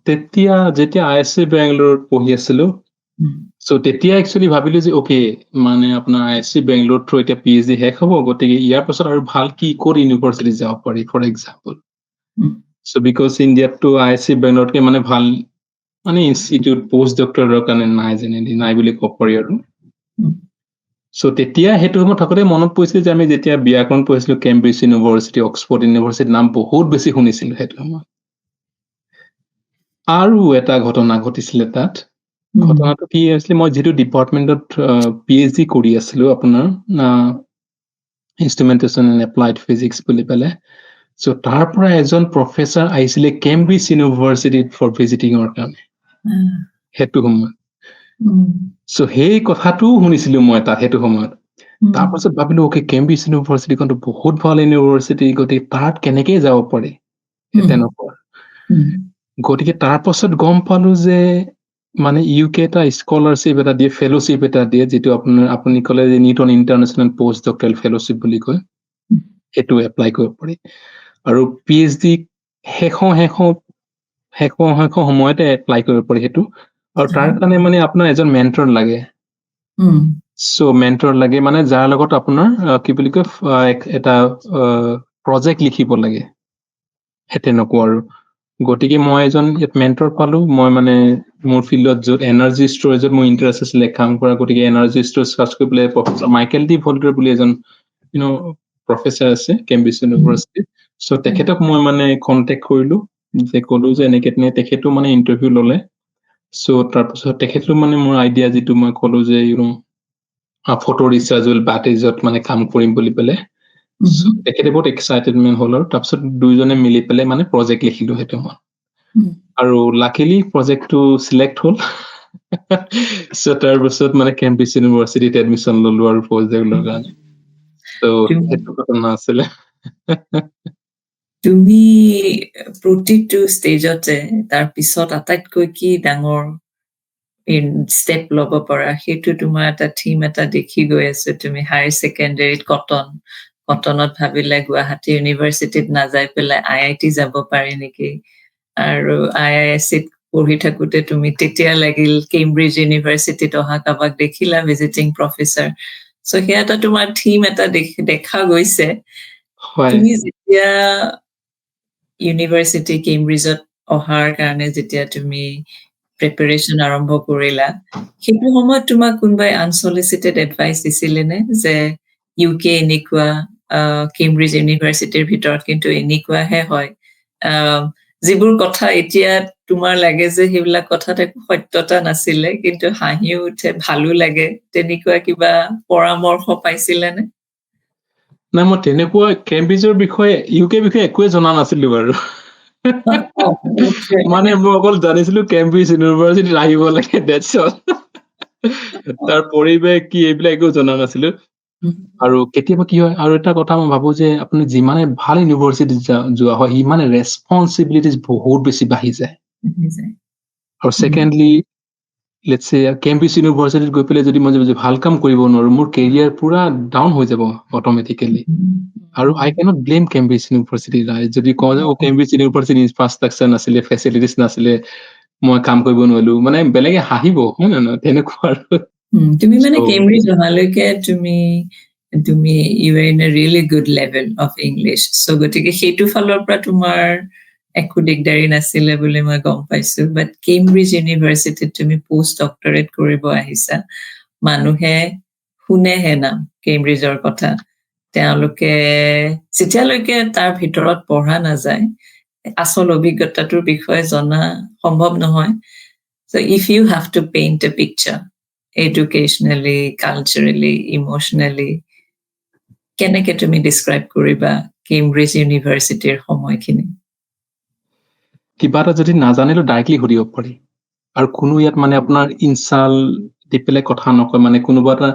তেতিয়া যেতিয়া IISc বেংগলোৰত পঢ়ি আছিলো, চ' তেতিয়া একচুৱেলি ভাবিলো যে অ'কে, মানে আপোনাৰ IISc বেংগলোৰ থ্ৰু এতিয়া PhD শেষ হ'ব, গতিকে ইয়াৰ পাছত আৰু ভাল কি ক'ত ইউনিভাৰ্চিটি যাব পাৰি, ফৰ এক্সাম্পল। চ' বিকজ ইণ্ডিয়াতটো IISc বেংগলোৰতকে মানে ভাল মানে ইনষ্টিটিউট পোষ্ট ডক্টৰৰ কাৰণে নাই বুলি ক'ব পাৰি আৰু। চ' তেতিয়া সেইটো সময়ত থাকোঁতে মনত পৰিছিল যে আমি যেতিয়া ব্যাকৰণ পঢ়িছিলো কেম্ব্ৰিজ ইউনিভাৰ্চিটি, অক্সফৰ্ড ইউনিভাৰ্চিটিৰ নাম বহুত বেছি শুনিছিলো সেইটো সময়ত। আৰু এটা ঘটনা ঘটিছিলে তাত। ঘটনাটো কি হৈছিলে, মই যিটো ডিপাৰ্টমেণ্টত PhD কৰি আছিলো আপোনাৰ ইনষ্ট্ৰুমেণ্টেশ্যন এণ্ড এপ্লাইড ফিজিক্স বুলি পেলাই, চ' তাৰ পৰা এজন প্ৰফেচাৰ আহিছিলে কেম্ব্ৰিজ ইউনিভাৰ্চিটিত ফৰ ভিজিটিঙৰ কাৰণে সেইটো সময়ত। চ' সেই কথাটোও শুনিছিলো মই তাত সেইটো সময়ত। তাৰপাছত ভাবিলো অ'কে, কেম্ব্ৰিজ ইউনিভাৰ্চিটিখনটো বহুত ভাল ইউনিভাৰ্চিটি, গতিকে তাত কেনেকে যাব পাৰি তেনেকুৱা। গতিকে তাৰ পাছত গম পালো যে মানে UK এটা স্কলাৰশ্বিপ এটা দিয়ে, ফেলোশ্বিপ এটা দিয়ে, যিটো আপুনি ক'লে যে Newton international post doctoral fellowship বুলি কয়, সেইটো এপ্লাই কৰিব পাৰি। আৰু PhD শেষ সময়তে এপ্লাই কৰিব পাৰি সেইটো। আৰু তাৰ কাৰণে মানে আপোনাৰ এজন মেণ্টৰ লাগে। চ' মেণ্টৰ লাগে মানে যাৰ লগত আপোনাৰ কি বুলি কয় এটা প্ৰজেক্ট লিখিব লাগে, সেই তেনেকুৱা আৰু। গতিকে মই এজন মেণ্টৰ পালো। মই মানে মোৰ ফিল্ডত য'ত এনাৰ্জি ষ্ট'ৰেজত মোৰ ইণ্টাৰেষ্ট আছিলে কাম কৰা, গতিকে এনাৰ্জি ষ্ট'ৰেজ চাৰ্চ কৰি পেলাই প্ৰফেচাৰ মাইকেল ডি ভল্টাৰ বুলি এজন প্ৰফেচাৰ আছে কেম্ব্ৰিজ ইউনিভাৰ্চিটিত। চ' তেখেতক মই মানে কণ্টেক্ট কৰিলো, যে ক'লো যে এনেকে তেখেতো মানে ইণ্টাৰভিউ ল'লে। চ' তাৰপিছত তেখেতো মানে মোৰ আইডিয়া যিটো মই ক'লো যে ফটো ৰিচাৰ্জেবল বেটাৰীজত মানে কাম কৰিম বুলি পেলাই, তেখেতে বহুত এক্সাইটেডমেণ্ট হ'ল আৰু তাৰপিছত দুইজনে মিলি পেলাই মানে প্ৰজেক্ট লিখিলো সেইটো মই। আৰু লাকিলি প্ৰজেক্টটো চিলেক্ট হ'ল। চ' তাৰপিছত মানে কেম্ব্ৰিজ ইউনিভাৰ্চিটিত এডমিশ্যন ললো আৰু প্ৰজেক্টৰ কাৰণে। চ' সেইটো ঘটনা আছিলে। তুমি প্ৰতিটো ষ্টেজতে তাৰ পিছত আটাইতকৈ কি ডাঙৰ ষ্টেপ ল'ব পাৰা, সেইটো তোমাৰ এটা থিম এটা দেখি গৈ আছে। তুমি হায়াৰ ছেকেণ্ডেৰীত কটনত ভাবিলে গুৱাহাটী ইউনিভাৰ্চিটিত নাযাই পেলাই IIT যাব পাৰি নেকি, আৰু IISCত পঢ়ি থাকোতে তুমি তেতিয়া লাগিল কেম্ব্ৰিজ ইউনিভাৰ্চিটিত অহা কাৰোবাক দেখিলা ভিজিটিং প্ৰফেচাৰ। চ' সেয়া এটা তোমাৰ থিম এটা দেখা গৈছে। তুমি যেতিয়া ইউনিভাৰ্চিটি কেম্ব্ৰিজত অহাৰ কাৰণে যেতিয়া তুমি প্ৰিপাৰেশ্যন আৰম্ভ কৰিলা, সেইটো সময়ত তোমাক কোনোবাই আনচলিচিটেড এডভাইচ দিছিলে নে যে UK এনেকুৱা, কেম্ব্ৰিজ ইউনিভাৰ্চিটিৰ ভিতৰত কিন্তু এনেকুৱাহে হয়, যিবোৰ কথা এতিয়া তোমাৰ লাগে যে সেইবিলাক কথাত একো সত্যতা নাছিলে, কিন্তু হাঁহিও উঠে, ভালো লাগে, তেনেকুৱা কিবা পৰামৰ্শ পাইছিলে নে? নাই, মই তেনেকুৱা কেম্ব্ৰিজৰ বিষয়ে UK বিষয়ে একোৱে জনা নাছিলো বাৰু। মানে মই অকল জানিছিলো কেম্ব্ৰিজ ইউনিভাৰ্চিটিত আহিব লাগে, that's all। তাৰ পৰিৱেশ কি এইবিলাক একো জনা নাছিলো। আৰু কেতিয়াবা কি হয়, আৰু এটা কথা মই ভাবো যে আপুনি যিমানে ভাল ইউনিভাৰ্চিটিত যোৱা হয়, সিমানে ৰেচপনচিবিলিটিজ বহুত বেছি বাঢ়ি যায়। আৰু ছেকেণ্ডলি লেটছ চে কেম্ব্ৰিজ ইউনিভাৰ্চিটিত গৈ পেলাই যদি মই ভাল কাম কৰিব নোৱাৰো, মোৰ কেৰিয়াৰ পুৰা ডাউন হৈ যাব অট'মেটিকেলি। আৰু আই কেনট ব্লেম কেম্ব্ৰিজ ইউনিভাৰ্চিটি। যদি কওঁ যে কেম্ব্ৰিজ ইউনিভাৰ্চিটি ইনফ্ৰাষ্ট্ৰাকচাৰ নাছিলে, ফেচিলিটিজ নাছিলে, মই কাম কৰিব নোৱাৰিলো, মানে বেলেগে হাঁহিব, হয় নে নহয়, তেনেকুৱা আৰু। তুমি মানে কেম্ব্ৰিজ অহালৈকে তুমি you are in a really good level of English. So' গতিকে সেইটো ফালৰ পৰা তোমাৰ একো দিগদাৰী নাছিলে বুলি মই গম পাইছো, বাট কেম্ব্ৰিজ ইউনিভাৰ্চিটিত তুমি পোষ্ট ডক্টৰেট কৰিব আহিছা, মানুহে শুনেহে নাম কেম্ব্ৰিজৰ কথা, তেওঁলোকে যেতিয়ালৈকে তাৰ ভিতৰত পঢ়া নাযায় আচল অভিজ্ঞতাটোৰ বিষয়ে জনা সম্ভৱ নহয়। So if you have to paint a picture educationally, culturally, emotionally, কেনেকে তুমি ডিসক্ৰাইব কৰিবা কেম্ব্ৰিজ ইউনিভাৰ্চিটিৰ সময়খিনি? কিবা এটা যদি নাজানিলেও ডাইৰেক্টলি সুধিব পাৰি, আৰু কোনো ইয়াত মানে আপোনাৰ ইনচাল্ট দি পেলাই কথা নকয়, মানে কোনোবা এটা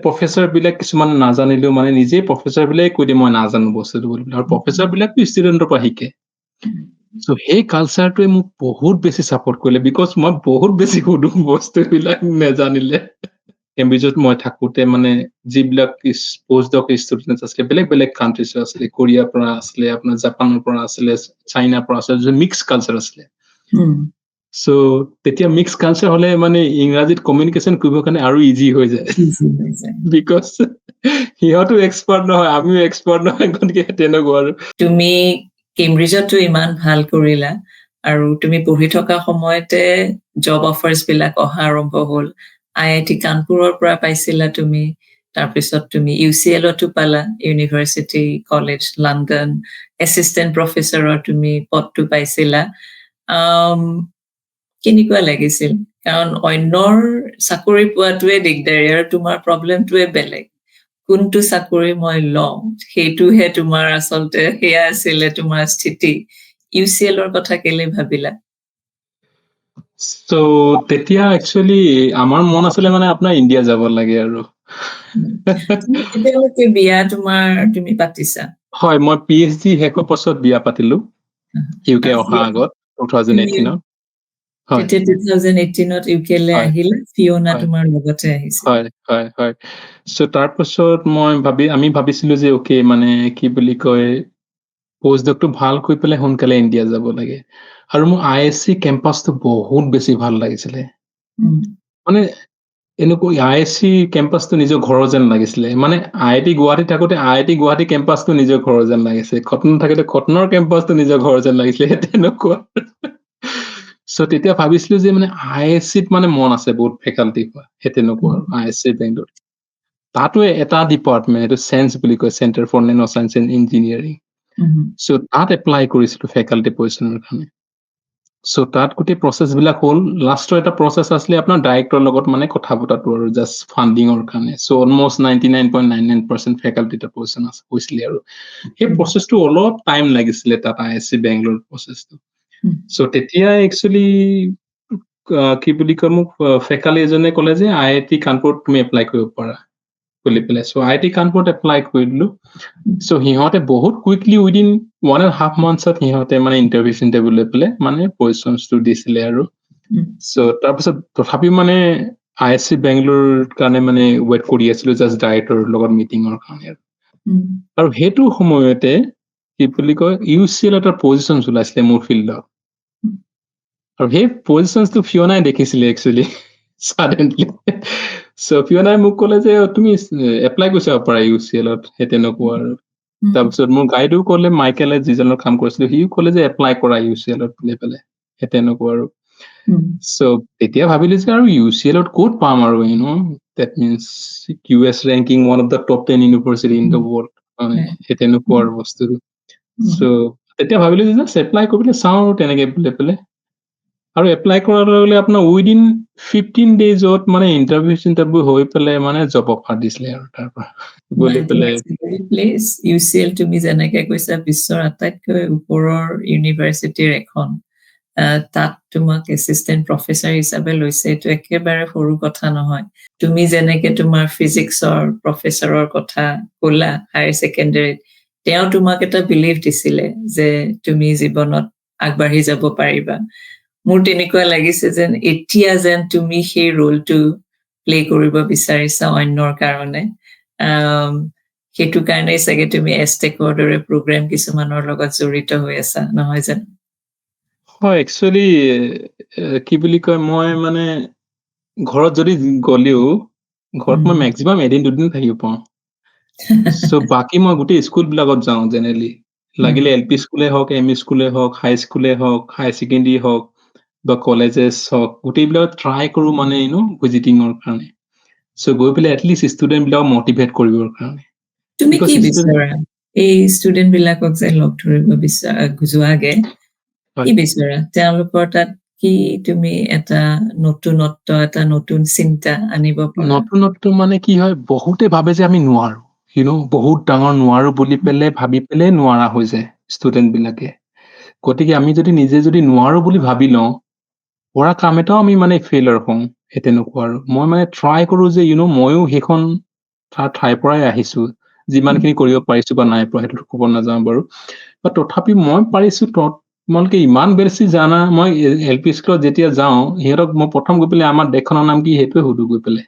প্ৰফেচাৰ বিলাক কিছুমান নাজানিলেও মানে নিজেই প্ৰফেচাৰ বিলাকে কৈ দিয়ে মই নাজানো বস্তুটো বুলি, আৰু প্ৰফেচাৰ বিলাকতো ষ্টুডেণ্টৰ পৰা শিকে। চ' সেই কালচাৰটোৱে মোক বহুত বেছি ছাপৰ্ট কৰিলে, বিকজ মই বহুত বেছি সুধো বস্তুবিলাক নেজানিলে। কেম্ব্ৰিজত মই থাকোঁতে মানে যিবিলাক পোষ্ট ডক ষ্টুডেণ্ট আছিলে বেলেগ বেলেগ কাণ্ট্ৰিজৰ আছিলে, কোৰিয়াৰ পৰা আছিলে, আপোনাৰ জাপানৰ পৰা আছিলে, চাইনাৰ পৰা আছিলে, মিক্স কালচাৰ আছিলে। চ' তেতিয়া মিক্স কালচাৰ হলে মানে ইংৰাজীত কমিউনিকেশ্যন কৰিবৰ কাৰণে আৰু ইজি হৈ যায়, বিকজ সিহঁতো এক্সপাৰ্ট নহয়, আমিও এক্সপাৰ্ট নহয়, গতিকে তেনেকুৱা আৰু। তুমি কেম্ব্ৰিজতো ইমান ভাল কৰিলা, আৰু তুমি পঢ়ি থকা সময়তে জব অফাৰ্ছ বিলাক অহা আৰম্ভ হ'ল। IIT কানপুৰৰ পৰা পাইছিলা তুমি, তাৰপিছত তুমি UCLতো পালা, ইউনিভাৰ্চিটি কলেজ লণ্ডন, এছিষ্টেণ্ট প্ৰফেচৰৰ তুমি পদটো পাইছিলা। কেনেকুৱা লাগিছিল? কাৰণ অন্যৰ চাকৰি পোৱাটোৱে দিগদাৰী আৰু তোমাৰ প্ৰব্লেমটোৱে বেলেগ, কোনটো চাকৰি মই লওঁ সেইটোহে তোমাৰ আচলতে সেয়া আছিলে তোমাৰ স্থিতি। UCLৰ কথা কেলে ভাবিলা? চ' তেতিয়া একচুৱেলি আমাৰ মন আছিলে মানে আপোনাৰ ইণ্ডিয়া যাব লাগে আৰু। এতিয়ালৈকে বিয়া তুমি পাতিছা? হয়, মই PhD শেষৰ পাছত বিয়া পাতিলো, UK অহা আগত 2018 ত। হয়, তেতিয়া 2018ত ইউকেলৈ আহিলে, ফিঅনা তোমাৰ লগতে আহিছে। হয় হয় হয়। চ' তাৰপাছত আমি ভাবিছিলো যে অকে মানে কি বুলি কয় পোষ্ট ডকটো ভাল কৰি পেলাই সোনকালে ইণ্ডিয়া যাব লাগে, আৰু মোৰ ISC কেম্পাছটো বহুত বেছি ভাল লাগিছিলে। মানে এনেকুৱা ISC কেম্পাছটো নিজৰ ঘৰৰ যেন লাগিছিলে, মানে IIT গুৱাহাটী থাকোতে IIT গুৱাহাটী কেম্পাছটো নিজৰ ঘৰৰ যেন লাগিছে, কটন থাকোতে কটনৰ কেম্পাছটো নিজৰ ঘৰৰ যেন লাগিছিলে, তেনেকুৱা। চ' তেতিয়া ভাবিছিলো যে মানে ISCত মানে মন আছে বহুত ফেকাল্টি হোৱা, সেই তেনেকুৱা আৰু ISC বেংগলোৰ। তাতো এটা ডিপাৰ্টমেণ্ট, এইটো চেঞ্চ বুলি কয়, centre for nano science and engineering. So' তাত এপ্লাই কৰিছিলো ফেকাল্টি পজিশ্যনৰ কাৰণে। চ' তাত গোটেই প্ৰচেছ বিলাক হ'ল, লাষ্টৰ এটা প্ৰচেছ আছিলে আপোনাৰ ডাইৰেক্টৰৰ লগত মানে কথা পতাটো আৰু জাষ্ট ফাণ্ডিঙৰ কাৰণে। চ' অলমষ্ট 99.99% ফেকাল্টি পজিশ্যন হৈছিলে, আৰু সেই প্ৰচেছটো অলপ টাইম লাগিছিলে তাত ISC বেংগলোৰ প্ৰচেছটো। চ' তেতিয়া একচুৱেলি কি বুলি কয়, মোক ফেকাল্টি এজনে ক'লে যে IIT কানপুৰত তুমি এপ্লাই কৰিব পাৰা বুলি পেলাই। চ' IIT কানপুৰত এপ্লাই কৰি দিলো। চ' সিহঁতে বহুত কুইকলি উইদিন 1.5 monthsত সিহঁতে মানে ইণ্টাৰভিউ লৈ পেলাই মানে পজিশ্যনটো দিছিলে আৰু। চ' তাৰপিছত তথাপিও মানে ISC বেংগলোৰ কাৰণে মানে ৱেইট কৰি আছিলো, জাষ্ট ডাইৰেক্টৰৰ লগত মিটিঙৰ কাৰণে। আৰু সেইটো সময়তে কি বুলি কয় UCL এটা পজিশ্যন ওলাইছিলে মোৰ ফিল্ডত, আৰু সেই পজিশ্যনটো ফিঅনাই দেখিছিলে একচুৱেলি ছাডেনলি। চ' ফিঅনাই মোক ক'লে যে তুমি এপ্লাই কৰি চাব পাৰা UCLত, সেই তেনেকুৱা আৰু। তাৰপিছত মোৰ গাইডো ক'লে, মাইকেলে যিজনৰ কাম কৰিছিলো, সিও ক'লে যে এপ্লাই কৰা UCLত বুলি পেলাই, সেই তেনেকুৱা আৰু। চ' তেতিয়া ভাবিলো যে আৰু UCLত ক'ত পাম আৰু, that means US ranking one of the top 10 university in the world, সেই তেনেকুৱা আৰু বস্তুটো। চ' তেতিয়া ভাবিলো যে এপ্লাই কৰিবলৈ চাওঁ আৰু তেনেকে বুলি পেলাই, আৰু এপ্লাই কৰাৰ লগে লগে আপোনাৰ উইদিন 15 daysত মানে ইণ্টাৰভিউ হৈ পেলাই মানে জব অফাৰ দিছিলে আৰু তাৰ পৰা বুলি পেলাই। UCL তুমি যেনেকে কৈছা বিশ্বৰ আটাইতকৈ ওপৰৰ ইউনিভাৰ্চিটিৰ এখন, তাত তোমাক এছিষ্টেণ্ট প্ৰফেচাৰ হিচাপে লৈছে, এইটো একেবাৰে সৰু কথা নহয়। তুমি যেনেকে তোমাৰ ফিজিক্সৰ প্ৰফেচাৰৰ কথা ক'লা হায়াৰ ছেকেণ্ডাৰীত, তেওঁ তোমাক এটা বিলিভ দিছিলে যে তুমি জীৱনত আগবাঢ়ি যাব পাৰিবা। মোৰ তেনেকুৱা লাগিছে যেন এতিয়া যেন তুমি সেই ৰোলটো প্লে কৰিব বিচাৰিছা অন্যৰ কাৰণে। সেইটো কাৰণেই চাগে তুমি এষ্টেকৰ দৰে প্ৰগ্ৰেম কিছুমানৰ লগত জড়িত হৈ আছা, নহয় জানো? হয়, একচুৱেলি কি বুলি কয়, মই মানে ঘৰত যদি গ'লেও ঘৰত মই মেক্সিমাম এদিন দুদিন থাকিব পাওঁ। চ' বাকী মই গোটেই স্কুল বিলাকত যাওঁ জেনেৰেলি। লাগিলে LP স্কুলে হওক, ME স্কুলে হওক, হাই স্কুলে হওক, হাই ছেকেণ্ডেৰী হওক বা কলেজেছ হওক, গোটেইবিলাক ট্ৰাই কৰোঁ মানে ভিজিটিঙৰ কাৰণে। চ' গৈ পেলাই এটলিষ্ট ষ্টুডেণ্টবিলাকক মটিভেট কৰিবৰ কাৰণে। তুমি Because কি student- বিচৰা এই ষ্টুডেন্ট বিলাকক যে লগ ধৰিব যোৱাগে হয়। কি বিচৰা তেওঁলোকৰ তাত কি তুমি এটা নতুনত্ব এটা নতুন চিন্তা আনিব পাৰা? নতুনত্ব মানে কি হয়, বহুতে ভাবে যে আমি নোৱাৰো, বহুত ডাঙৰ নোৱাৰো বুলি পেলাই ভাবি পেলাই নোৱাৰা হৈ যায় ষ্টুডেণ্ট বিলাকে। গতিকে আমি যদি নিজে যদি নোৱাৰো বুলি ভাবি লওঁ, কৰা কাম এটাও আমি মানে ফেইলাৰ হওঁ, সেই তেনেকুৱা আৰু। মই মানে ট্ৰাই কৰো যে ময়ো সেইখন ঠাইৰ পৰাই আহিছো, যিমানখিনি কৰিব পাৰিছো বা নাই পৰা সেইটো ক'ব নাযাওঁ বাৰু। বা তথাপি মই পাৰিছো, তোমালোকে ইমান বেছি জানা। মই LP স্কুলত যেতিয়া যাওঁ, সিহঁতক মই প্ৰথম গৈ পেলাই আমাৰ দেশখনৰ নাম কি সেইটোৱে সুধো গৈ পেলাই।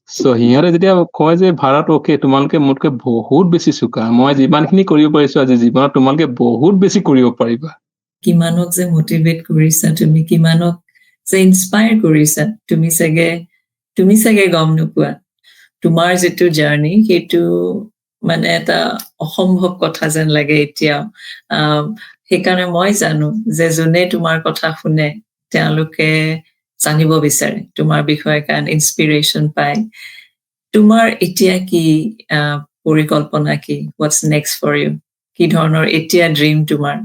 চ' সিহঁতে যেতিয়া কয় যে ভাৰত অ'কে, তোমালোকে মোতকে বহুত বেছি চোকা, মই যিমানখিনি কৰিব পাৰিছো আজি জীৱনত তোমালোকে বহুত বেছি কৰিব পাৰিবা। কিমানক যে মটিভেট কৰিছা তুমি, কিমানক যে ইনস্পায়াৰ কৰিছা, তুমি চাগে গম নোপোৱা। তোমাৰ যিটো জাৰ্নি সেইটো মানে এটা অসম্ভৱ কথা যেন লাগে এতিয়াও। সেইকাৰণে মই জানো যে যোনে তোমাৰ কথা শুনে তেওঁলোকে জানিব বিচাৰে তোমাৰ বিষয়ে, কাৰণ ইনস্পিৰেশ্যন পায়। তোমাৰ এতিয়া কি পৰিকল্পনা, কি হোৱাটছ নেক্সট ফৰ ইউ? কি ধৰণৰ এতিয়া ড্ৰিম তোমাৰ?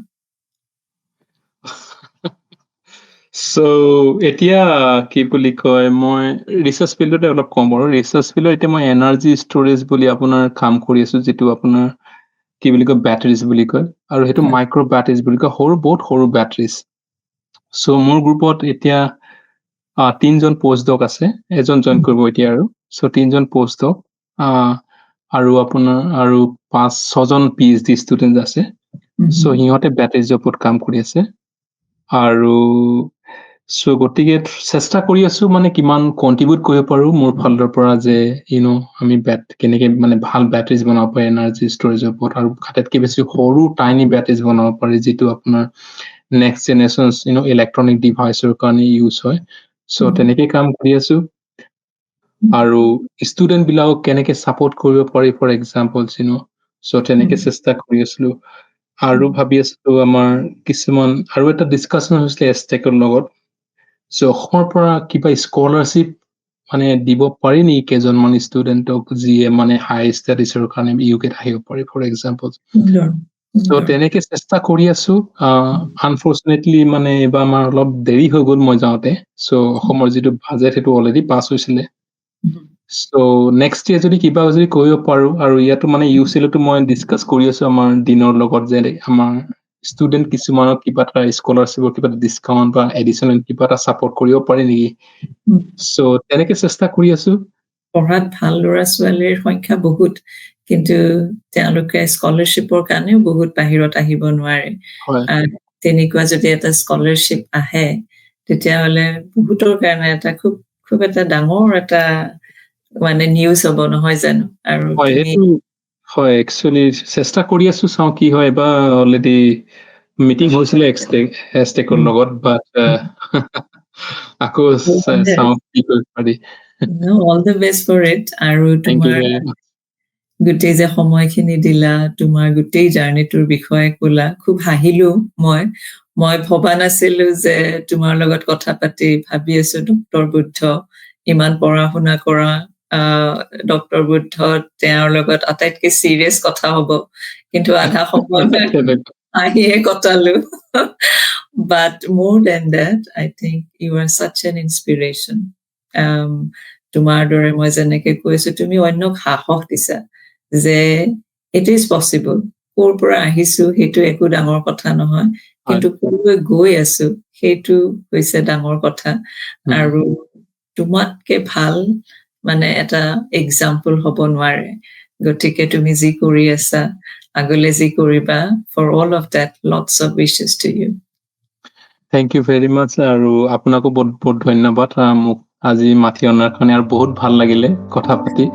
চ' এতিয়া কি বুলি কয়, মই ৰিচাৰ্চ ফিল্ডতে অলপ কম বাৰু। ৰিচাৰ্চ ফিল্ডত এতিয়া মই এনাৰ্জি ষ্ট'ৰেজ বুলি আপোনাৰ কাম কৰি আছো, যিটো আপোনাৰ কি বুলি কয় বেটাৰিজ বুলি কয়, আৰু সেইটো মাইক্ৰ' বেটাৰিজ বুলি কয়, বহুত সৰু বেটাৰিজ। চ' মোৰ গ্ৰুপত এতিয়া 3জন পষ্টডক আছে, এজন জইন কৰিব এতিয়া আৰু। চ' 3জন পষ্টডক আৰু আপোনাৰ আৰু 5-6জন PhD ষ্টুডেণ্ট আছে। চ' সিহঁতে বেটাৰিজৰ ওপৰত কাম কৰি আছে। আৰু চ' গতিকে চেষ্টা কৰি আছো মানে কিমান কণ্ট্ৰিবিউট কৰিব পাৰো মোৰ ফালৰ পৰা, যে আমি কেনেকে মানে ভাল বেটাৰিজ বনাব পাৰি এনাৰ্জি ষ্ট'ৰেজৰ ওপৰত, আৰু আটাইতকৈ বেছি সৰু টাইনি বেটাৰিজ বনাব পাৰি, যিটো আপোনাৰ নেক্সট জেনেৰেশ্যন ইলেক্ট্ৰনিক ডিভাইচৰ কাৰণে ইউজ হয়। চ' তেনেকে কাম কৰি আছো। আৰু ষ্টুডেণ্ট বিলাকক কেনেকে ছাপোৰ্ট কৰিব পাৰি, ফৰ এক্সাম্পল চ' তেনেকে চেষ্টা কৰি আছিলো। আৰু ভাবি আছিলো আমাৰ কিছুমান আৰু এটা ডিছকাশ্যন হৈছিলে এষ্টেকৰ লগত। চ' অসমৰ পৰা কিবা স্কলাৰশ্বিপ মানে দিব পাৰি নেকি কেইজনমান ষ্টুডেণ্টক, যিয়ে মানে হাই ষ্টাডিজৰ কাৰণে UKত আহিব পাৰি, ফৰ এক্সাম্পল। চ' তেনেকে চেষ্টা কৰি আছো। আনফৰ্চুনেটলি মানে এইবাৰ আমাৰ অলপ দেৰি হৈ গ'ল মই যাওঁতে। চ' অসমৰ যিটো বাজেট সেইটো অলৰেডি পাছ হৈছিলে। চ' নেক্সট ইয়েৰ যদি কিবা যদি কৰিব পাৰো, আৰু ইয়াতো মানে UCLতো মই ডিছকাছ কৰি আছো আমাৰ ডিনৰ লগত, যে আমাৰ ষ্টুডেণ্ট কিছুমানক কিবা এটা স্কলাৰশ্বিপৰ কিবা এটা ডিছকাউণ্ট বা এডিশ্যনেল কিবা এটা ছাপোৰ্ট কৰিব পাৰি নেকি। চ' তেনেকে চেষ্টা কৰি আছো। পঢ়াত ভাল ল'ৰা ছোৱালীৰ সংখ্যা বহুত, কিন্তু তেওঁলোকে স্কলাৰশ্বিপৰ কাৰণেও বহুত বাহিৰত আহিব নোৱাৰে। তেনেকুৱা যদি এটা স্কলাৰশ্বিপ আহে, তেতিয়াহ'লে বহুতৰ কাৰণে এটা খুব এটা ডাঙৰ এটা মানে নিউজ হ'ব, নহয় জানো? আৰু হয়, একচুৱেলি চেষ্টা কৰি আছো, চাওঁ কি হয়। এবাৰ অলৰেডি মিটিং হৈছিলে এষ্টেকৰ লগত, বাট আকৌ চাওঁ কি কৰিব পাৰি। All the best for it. আৰু তোমাৰ গোটেই যে সময়খিনি দিলা, তোমাৰ গোটেই জাৰ্নিটোৰ বিষয়ে ক'লা, খুব হাঁহিলো মই ভবা নাছিলো যে তোমাৰ লগত কথা পাতি, ভাবি আছো ডক্টৰ বুদ্ধ ইমান পঢ়া শুনা কৰা ডক্টৰ বুদ্ধ, তেওঁৰ লগত আটাইতকৈ চিৰিয়াছ কথা হ'ব, কিন্তু আধা সময় হাঁহিয়ে কটালো। But more than that, I think you are such an inspiration. তোমাৰ দৰে মই যেনেকে কৈছো, তুমি অন্যক সাহস দিছা যে ইট ইজ পচিবল। ক'ৰ পৰা আহিছো সেইটো একো ডাঙৰ কথা নহয়, কিন্তু ক'লৈ গৈ আছো সেইটো হৈছে ডাঙৰ কথা। আৰু তোমাতকে ভাল মানে এটা এক্সাম্পল হ'ব নোৱাৰে। গতিকে তুমি যি কৰি আছা, আগলৈ যি কৰিবা, for all of that, lots of wishes to you. Thank you very much, আৰু আপোনাকো বহুত বহুত ধন্যবাদ মোক আজি মাতি অনাৰ কাৰণে, আৰু বহুত ভাল লাগিলে কথা পাতি।